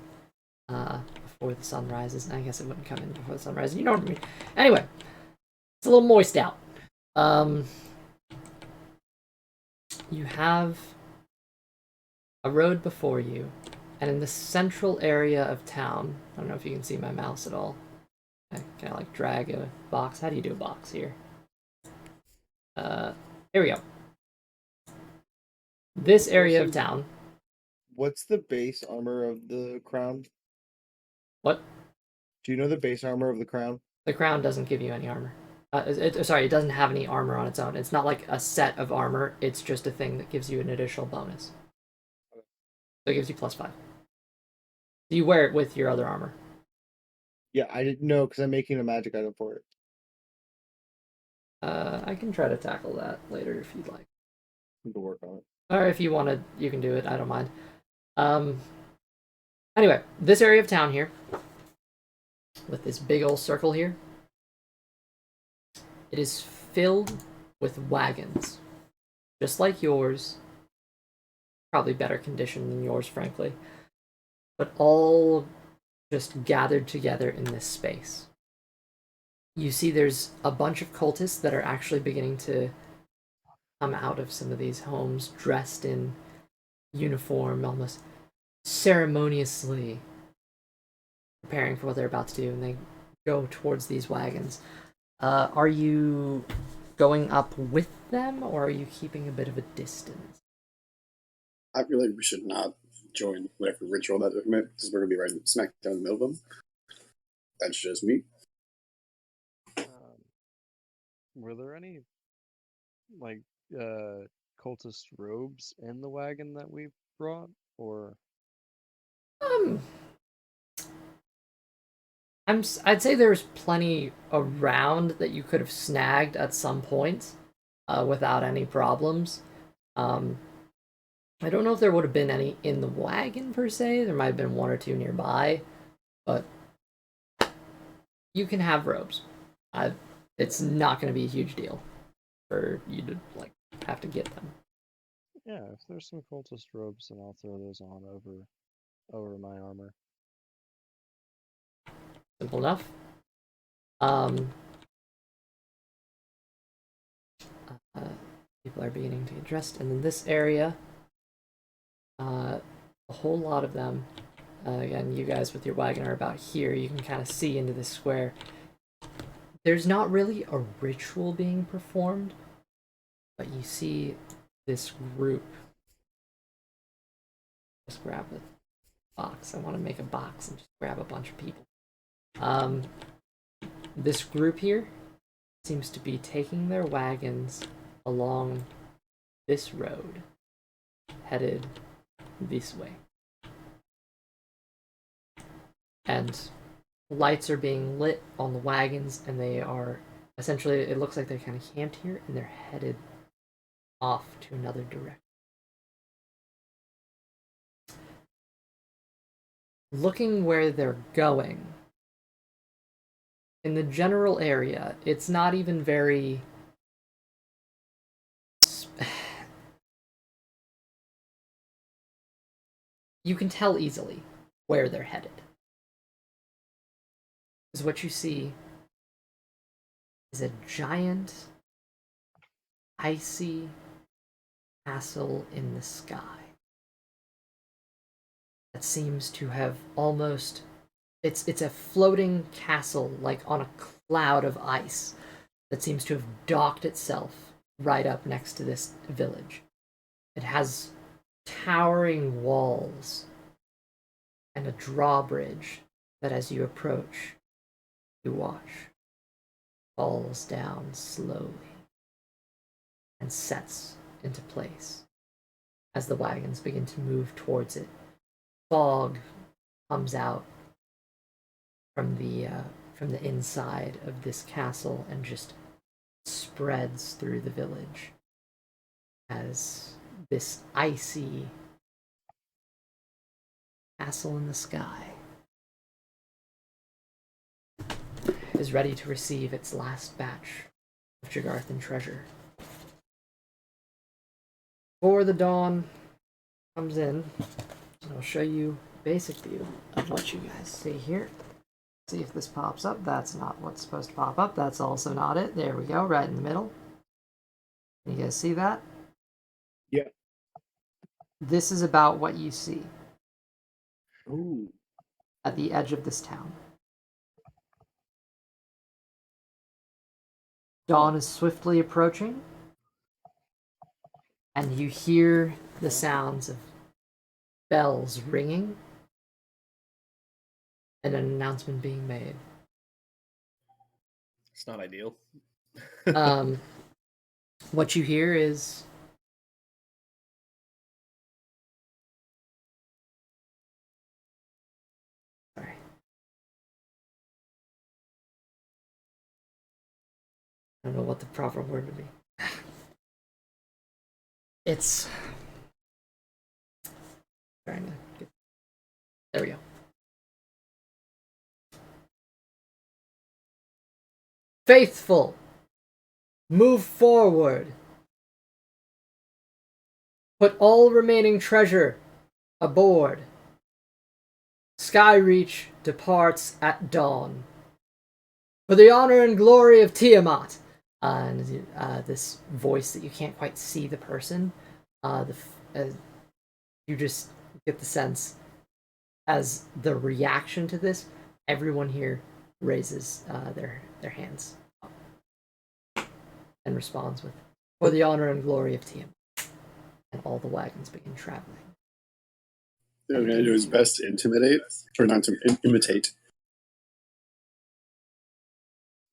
before the sun rises. I guess it wouldn't come in before the sun rises. You know what I mean. Anyway, it's a little moist out. You have a road before you, and in the central area of town, I don't know if you can see my mouse at all. I kind of like drag a box. How do you do a box here? Here we go. This area of town. What's the base armor of the crown? What? Do you know the base armor of the crown? The crown doesn't give you any armor. Sorry, it doesn't have any armor on its own. It's not like a set of armor. It's just a thing that gives you an additional bonus. So it gives you +5. You wear it with your other armor. Yeah, I didn't know because I'm making a magic item for it. I can try to tackle that later if you'd like. We can work on it. Or if you want to, you can do it. I don't mind. Anyway, this area of town here, with this big old circle here, it is filled with wagons, just like yours. Probably better condition than yours, frankly, but all just gathered together in this space. You see there's a bunch of cultists that are actually beginning to come out of some of these homes dressed in uniform, almost ceremoniously preparing for what they're about to do, and they go towards these wagons. Are you going up with them, or are you keeping a bit of a distance? I feel like we should not join whatever ritual that they're commit, because we're going to be right smack down in the middle of them. That's just me. Were there any, like, cultist robes in the wagon that we brought, or? I'd say there's plenty around that you could have snagged at some point, without any problems. I don't know if there would have been any in the wagon per se. There might have been one or two nearby, but you can have robes. It's not going to be a huge deal for you to have to get them. Yeah, if there's some cultist robes, then I'll throw those on over my armor. Simple enough. People are beginning to get dressed, and in this area, a whole lot of them. Again, you guys with your wagon are about here. You can kind of see into this square. There's not really a ritual being performed, but you see this group. Just grab the box. I want to make a box and just grab a bunch of people. This group here seems to be taking their wagons along this road, headed this way. And lights are being lit on the wagons, and they are essentially, it looks like they're kind of camped here, and they're headed off to another direction. Looking where they're going, in the general area, it's not even very... You can tell easily where they're headed. Because what you see is a giant icy castle in the sky that seems to have almost it's a floating castle like on a cloud of ice that seems to have docked itself right up next to this village. It has towering walls and a drawbridge that as you approach you watch falls down slowly and sets into place as the wagons begin to move towards it. Fog comes out from the inside of this castle and just spreads through the village as this icy castle in the sky is ready to receive its last batch of Jagarthan treasure. Before the dawn comes in, I'll show you a basic view of what you guys see here. See if this pops up. That's not what's supposed to pop up. That's also not it. There we go, right in the middle. Can you guys see that? Yeah. This is about what you see Ooh. at the edge of this town. Dawn is swiftly approaching, and you hear the sounds of bells ringing and an announcement being made. It's not ideal. What you hear is sorry. I don't know what the proper word would be. It's trying to get there we go. Faithful, move forward. Put all remaining treasure aboard. Skyreach departs at dawn. For the honor and glory of Tiamat. And this voice that you can't quite see the person, you just get the sense as the reaction to this, everyone here raises their hands up and responds with, for the honor and glory of Tiamat. And all the wagons begin traveling. They're going to do his best to intimidate, or not to imitate.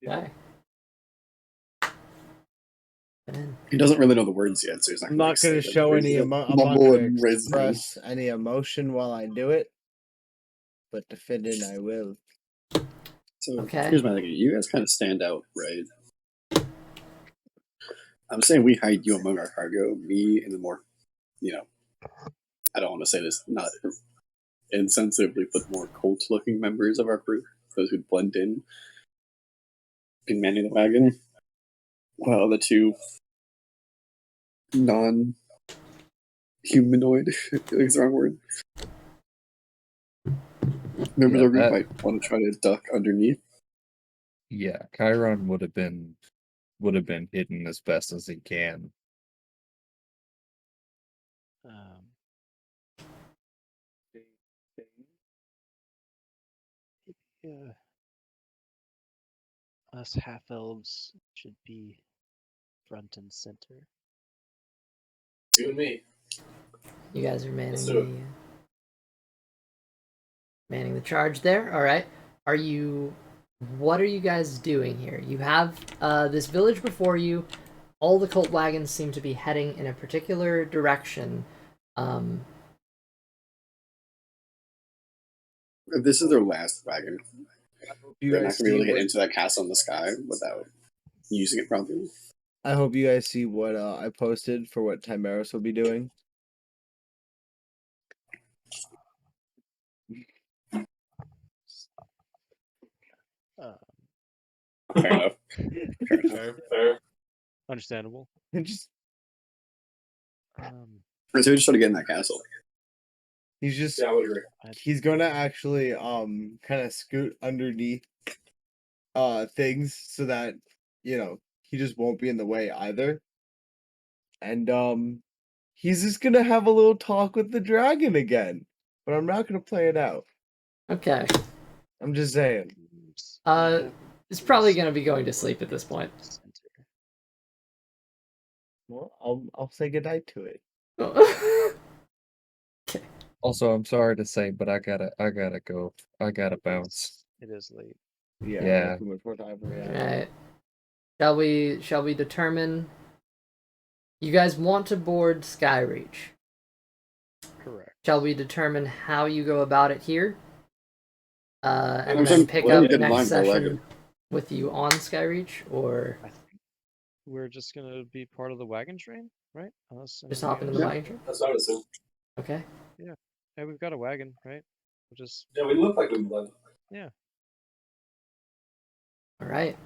Why? He doesn't really know the words yet, so he's not. I'm not going to show any I'm not mumble going and to raise his hand. express any emotion while I do it, but defend it I will. So Okay. here's my thing: you guys kind of stand out, right? I'm saying we hide you among our cargo. Me and the more, I don't want to say this not insensitively, but more cult-looking members of our crew, those who blend in manning the wagon, while the two non-humanoid, I think is the wrong word, members of our group might want to try to duck underneath. Yeah, Chiron would have been hidden as best as he can. Yeah. Us half elves should be front and center. You and me. You guys are Let's do it. manning the charge there. All right. What are you guys doing here? You have this village before you. All the cult wagons seem to be heading in a particular direction. If this is their last wagon, You they're not guys going to be able to see get what, into that castle in the sky without using it properly. I hope you guys see what I posted for what Timeros will be doing. Fair enough. Fair. Understandable. Just So we just try to get in that castle. he's just Yeah, I would agree. he's gonna actually kind of scoot underneath things so that he just won't be in the way either. and he's just gonna have a little talk with the dragon again. But I'm not gonna play it out. Okay. I'm just saying. It's probably gonna be going to sleep at this point. Well, I'll say goodnight to it. Also, I'm sorry to say, but I gotta go. I gotta bounce. It is late. Yeah. Too much more time for that. Alright. Shall we determine? You guys want to board Skyreach. Correct. Shall we determine how you go about it here? And I'm then just pick putting up it in next line for session 11. with you on Skyreach, or I think we're just gonna be part of the wagon train, right? Unless just anybody hop into else- the Yeah. wagon train? That's what I would assume. Okay. Hey, we've got a wagon, right? We'll just Yeah, we look like we blend. Alright.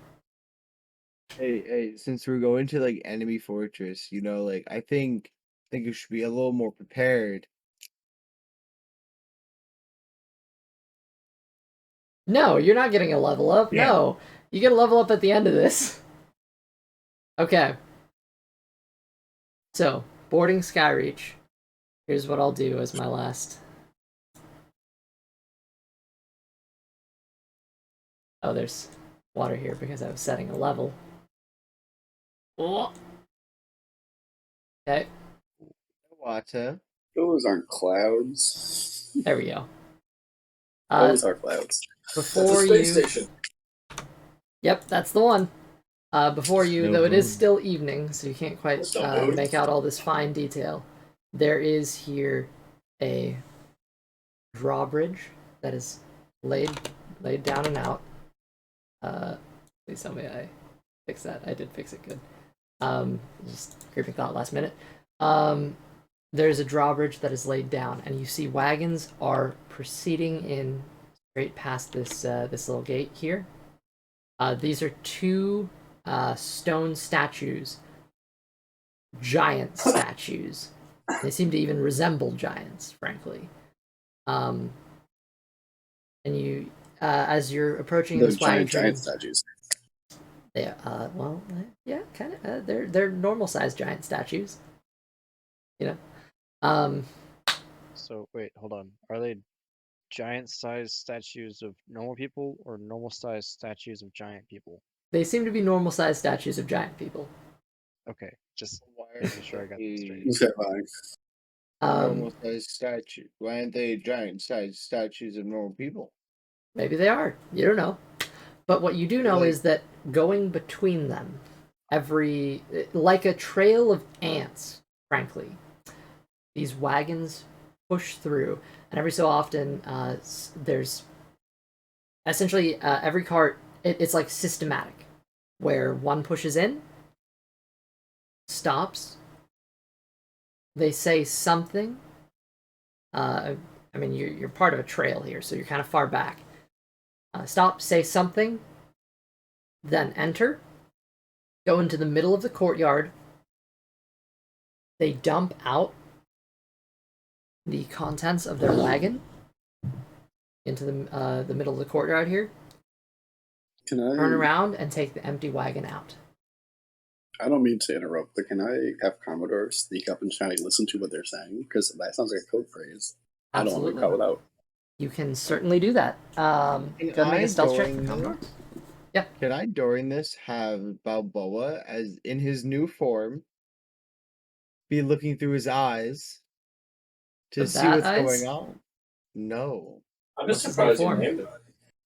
Hey, since we're going to like enemy fortress, like I think you should be a little more prepared. No, you're not getting a level up. Yeah. No. You get a level up at the end of this. Okay. So, boarding Skyreach. Here's what I'll do as my last. Oh, there's water here because I was setting a level. Oh. Okay, Water. Those aren't clouds. there we go. Those are clouds. That's a Before space you. station. Yep, that's the one. Before you, No though it is moon. still evening, so you can't quite There's no moon. make out all this fine detail. There is here a drawbridge that is laid down and out. Please tell me I fixed that. I did fix it good. Just creeping thought last minute. There's a drawbridge that is laid down, and you see wagons are proceeding in straight past this this little gate here. These are two stone statues, giant statues. They seem to even resemble giants, frankly. And you, as you're approaching Those this wagon giant train, statues. they, yeah, kind of. They're normal sized giant statues. You know, So wait, hold on. Are they giant-sized statues of normal people or normal-sized statues of giant people? they seem to be normal sized statues of giant people. Okay, just Why making sure I got this straight. Okay, fine. Normal sized statue. Why aren't they giant sized statues of normal people? Maybe they are. You don't know. But what you do know Like- is that going between them, like a trail of ants, frankly, these wagons push through, and every so often there's essentially every cart. It's like systematic, where one pushes in, stops. They say something. I mean, you're part of a trail here, so you're kind of far back. Stop, say something, then enter, go into the middle of the courtyard. They dump out the contents of their wagon into the middle of the courtyard here, Can I? turn around, and take the empty wagon out. I don't mean to interrupt, but can I have Commodore sneak up and try to listen to what they're saying? Because that sounds like a code phrase. I don't want to be caught without. You can certainly do that. Go ahead and make a stealth check for Commodore. Can I during this have Balboa as in his new form be looking through his eyes to The see bat what's eyes? going on? No. I'm just What's his surprised you form? named it.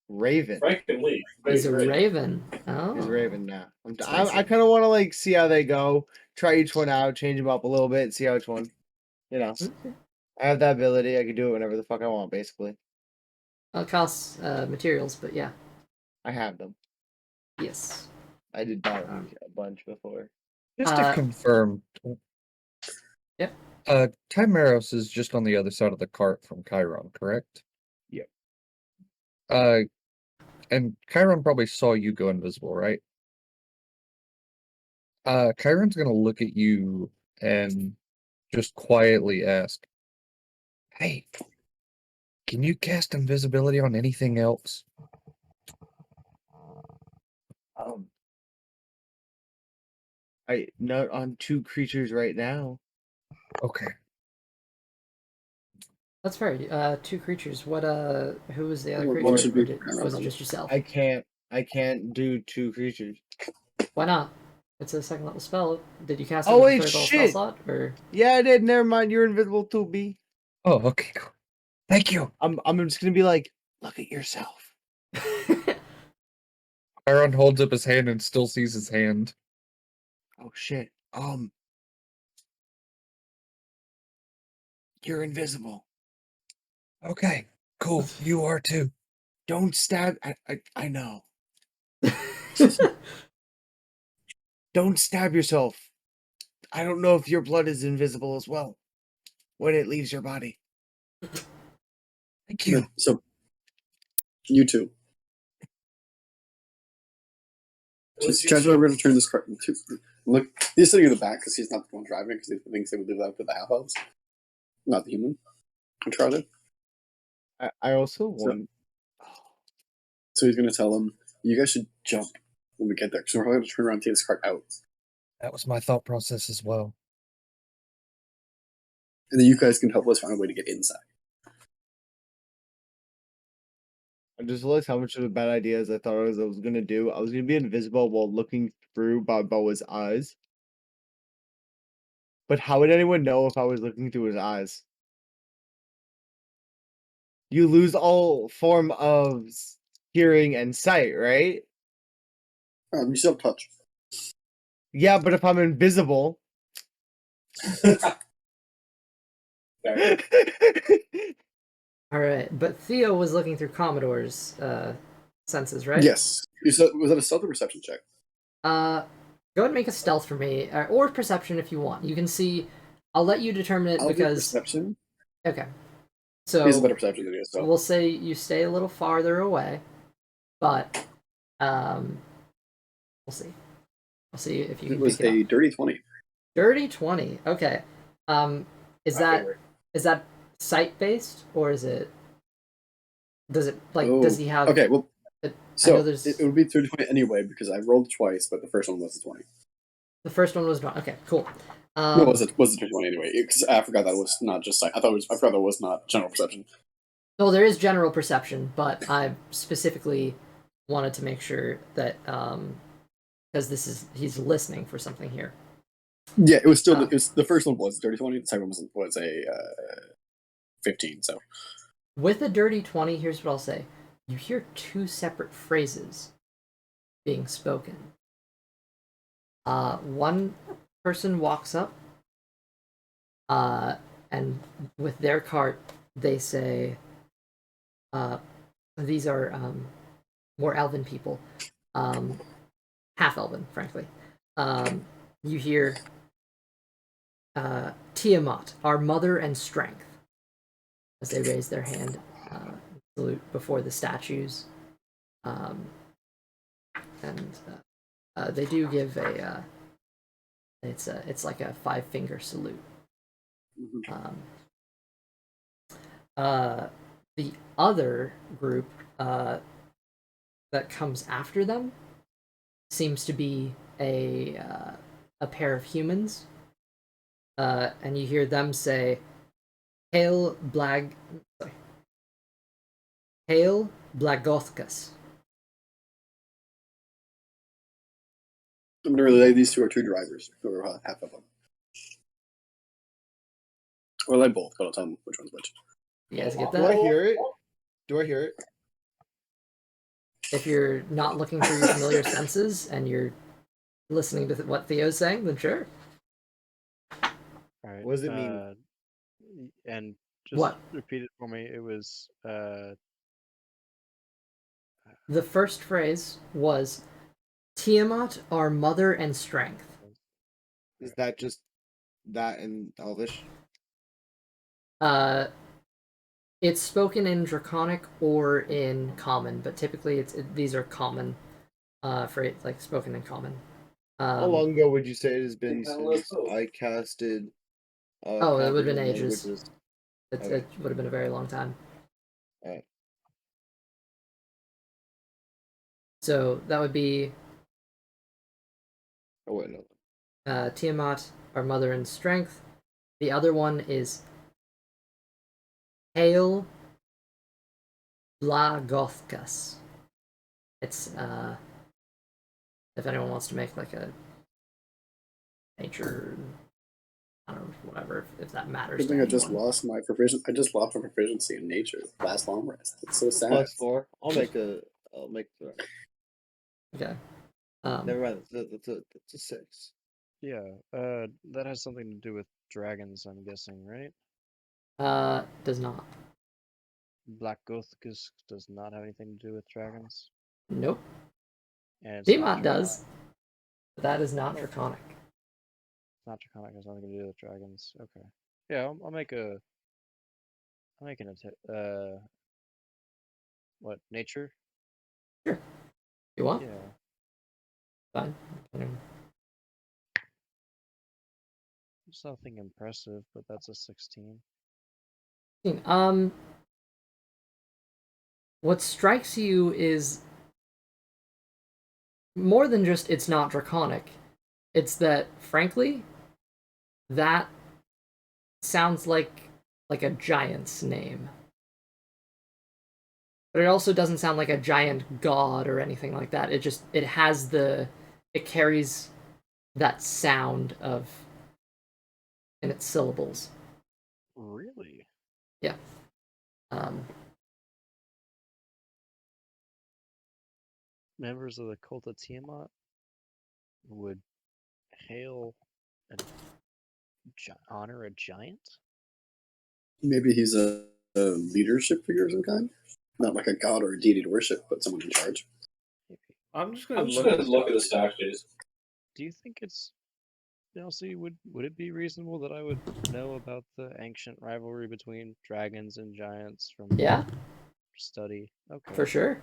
Raven. Frank and Lee. He's a Great. raven. Oh. He's Raven now. That's I nice. kind of want to like see how they go, try each one out, change them up a little bit, see how each one. Okay. I have that ability. I can do it whenever the fuck I want, basically. Well, it costs materials, but yeah. I have them. Yes. I did buy a bunch before. Just to confirm. Yep. Chimeros is just on the other side of the cart from Chiron, correct? Yep. And Chiron probably saw you go invisible, right? Chiron's gonna look at you and just quietly ask, "Hey, can you cast invisibility on anything else?" not on 2 creatures right now. Okay. That's fair. 2 creatures. What? Who was the other One creature? should Or be was it just yourself? I can't do 2 creatures. Why not? It's a second level spell. Did you cast it Oh with a wait, third level spell shit! slot, or? Yeah, I did. Never mind. You're invisible too, B. Oh, okay, cool. Thank you. I'm just gonna be like, look at yourself. Aaron holds up his hand and still sees his hand. Oh shit. You're invisible. Okay, cool. You are too. Don't stab. I know. Don't stab yourself. I don't know if your blood is invisible as well when it leaves your body. Thank you. So, you two. Just try to remember to turn this cart. Look, he's sitting in the back because he's not the one driving because he thinks they would leave that for the half elves, not the human. Uncharted. I also want. So he's gonna tell them, "You guys should jump when we get there, because we're probably gonna turn around and take this cart out, That was my thought process as well. and then you guys can help us find a way to get inside." I just realized how much of a bad idea as I thought I was gonna do. I was gonna be invisible while looking through Balboa's eyes. But how would anyone know if I was looking through his eyes? You lose all form of hearing and sight, right? You still have touch. Yeah, but if I'm invisible. All right, but Theo was looking through Commodore's senses, right? Yes. Was that a stealth or perception check? Go ahead and make a stealth for me, or perception if you want. You can see. I'll let you determine it I'll do because. perception. Okay. So He has a better perception than you, so we'll say you stay a little farther away, but we'll see. We'll see if you it can was pick it a up. dirty 20. Dirty 20. Okay. Is that sight based or is it? Does it does he have? Okay, well, I know so there's it would be 30 20 anyway because I rolled twice, but the first one was a 20. the first one was not okay. Cool. No, it was a 20 anyway? Because I forgot that was not just sight. I forgot that was not general perception. No, there is general perception, but I specifically wanted to make sure that because he's listening for something here. Yeah, it was still the first one was 30 20. The second one was a 15. So With a dirty 20, here's what I'll say: you hear 2 separate phrases being spoken. One person walks up, and with their cart, they say, these are more elven people, half elven, frankly. You hear Tiamat, our mother and strength, as they raise their hand, salute before the statues, and they do give a. It's like a 5-finger salute. The other group that comes after them seems to be a pair of humans, and you hear them say, "Hail Blagothkus." I'm going to relay these two are 2 drivers who are half of them. Well, I both, but I'll tell them which one's which. You guys get Do I that? hear it? Do I hear it? If you're not looking through your familiar senses and you're listening to what Theo's saying, then sure. All right. What does it mean? And just What? repeat it for me. It was The first phrase was Tiamat, our mother and strength. Is that just that in Elvish? It's spoken in Draconic or in Common, but typically these are common phrase, like spoken in Common. How long ago would you say it has been since I casted? It would have been Comprehend ages. Languages? It would have been a very long time. Alright. So that would be. Oh wait, no. Tiamat, our mother in strength. The other one is Hail Blagothkas. It's if anyone wants to make like a nature, I don't know, whatever, if that matters. Good thing I just anyone. lost my proficiency. I just lost my proficiency in nature last long rest. It's so sad. +4. I'll make the. Okay. Never mind. That's a 6. Yeah, that has something to do with dragons, I'm guessing, right? Does not. Black Gothkus does not have anything to do with dragons. Nope. And it's not Tiamat draconic. does. But that is not draconic. It's not draconic. Has nothing to do with dragons. Okay. Yeah, I'll make a. I'll make an attempt. What, nature? Sure. You want? Yeah. Fine. It's nothing impressive, but that's a 16. What strikes you is more than just it's not draconic. It's that, frankly, that sounds like a giant's name. But it also doesn't sound like a giant god or anything like that. It carries that sound of in its syllables. Really? Yeah. Members of the cult of Tiamat would hail and honor a giant? Maybe he's a leadership figure of some kind. Not like a god or a deity to worship, but someone in charge. Maybe. I'm just gonna look at the statues. Do you think it's Chelsea, would it be reasonable that I would know about the ancient rivalry between dragons and giants from Yeah, study? Okay. for sure.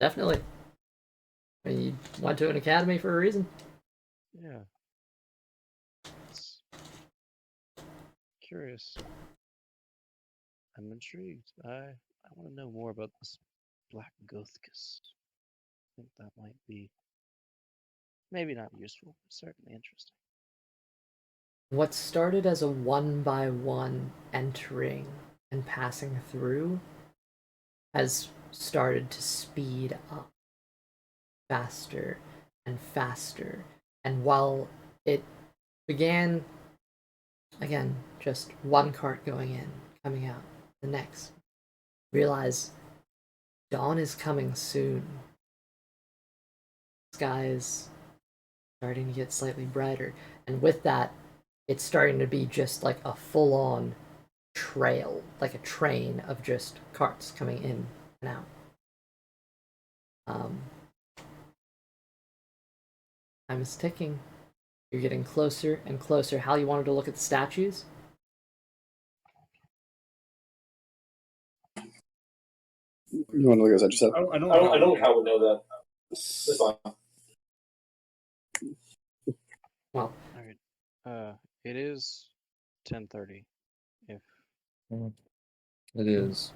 Definitely. I mean, you went to an academy for a reason. Yeah. It's curious. I'm intrigued. I want to know more about this Black Gothkus. I think that might be maybe not useful, but certainly interesting. What started as a one-by-one entering and passing through has started to speed up faster and faster. And while it began, again, just one cart going in, coming out, the next, realize dawn is coming soon. Sky is starting to get slightly brighter. And with that, it's starting to be just like a full-on trail, like a train of just carts coming in and out. Time is ticking. You're getting closer and closer. Hal, you wanted to look at the statues? You want to look at that? Just I don't know how we know that. It's fine. Well, Alright. It is 10:30. If It is.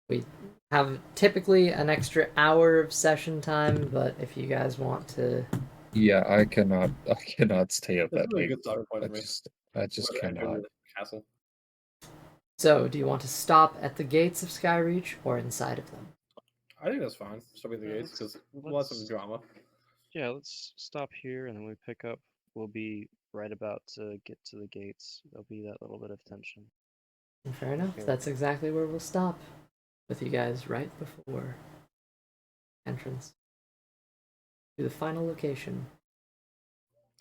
we have typically an extra hour of session time, but if you guys want to... Yeah, I cannot stay up That's that a really late. good starting point for me. I just Whether I enter cannot. the castle. So, do you want to stop at the gates of Skyreach or inside of them? I think that's fine. Stopping the Yeah, gates because lots let's- of drama. Yeah, let's stop here and then we pick up. We'll be right about to get to the gates. There'll be that little bit of tension. Fair enough. Okay. That's exactly where we'll stop. With you guys right before entrance to the final location.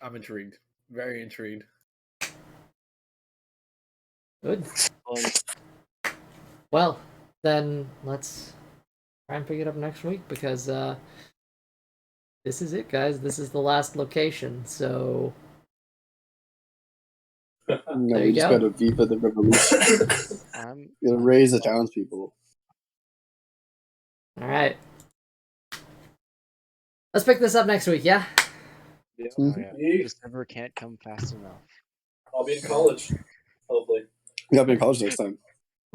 I'm intrigued. Very intrigued. Good. Well, then let's try and pick it up next week because this is it, guys. This is the last location. So no, There we you just go. gotta viva the revolution. I'm We gotta raise the townspeople. all right. Let's pick this up next week, yeah? Yeah. oh, yeah. December can't come fast enough. I'll be in college, hopefully. We gotta be in college next time.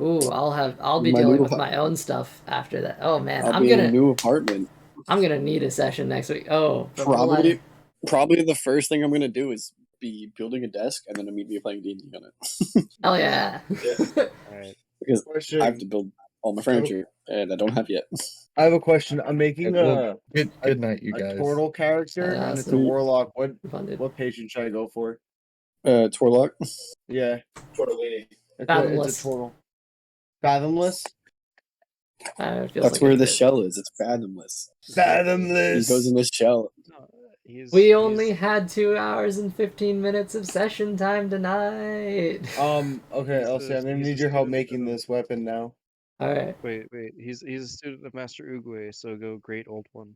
Ooh, I'll be My dealing new with my own stuff after that. Oh man, I'll I'm be in a gonna new apartment. need a session next week. Oh, but will Probably. Probably the first thing I'm gonna do is be building a desk and then immediately playing D&D on it. Hell yeah. Alright. Because Question. I have to build all my furniture and I don't have yet. I have a question. I'm making Well, good night, you a guys. turtle character, and it's a Awesome. warlock. Funded. What patient should I go for? Torlock. Yeah, Tortellini. it's Fathomless. a turtle. Fathomless. It feels That's like where a the bit. shell is. It's fathomless. He Fathomless. goes in the shell. No, he's, We he's- only had 2 hours and 15 minutes of session time tonight. Okay, He's Elsie, a- I'm gonna he's a need your help student making of- this weapon now. Alright. Wait. He's a student of Master Oogway, so go Great Old One.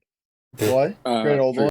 What? Great old for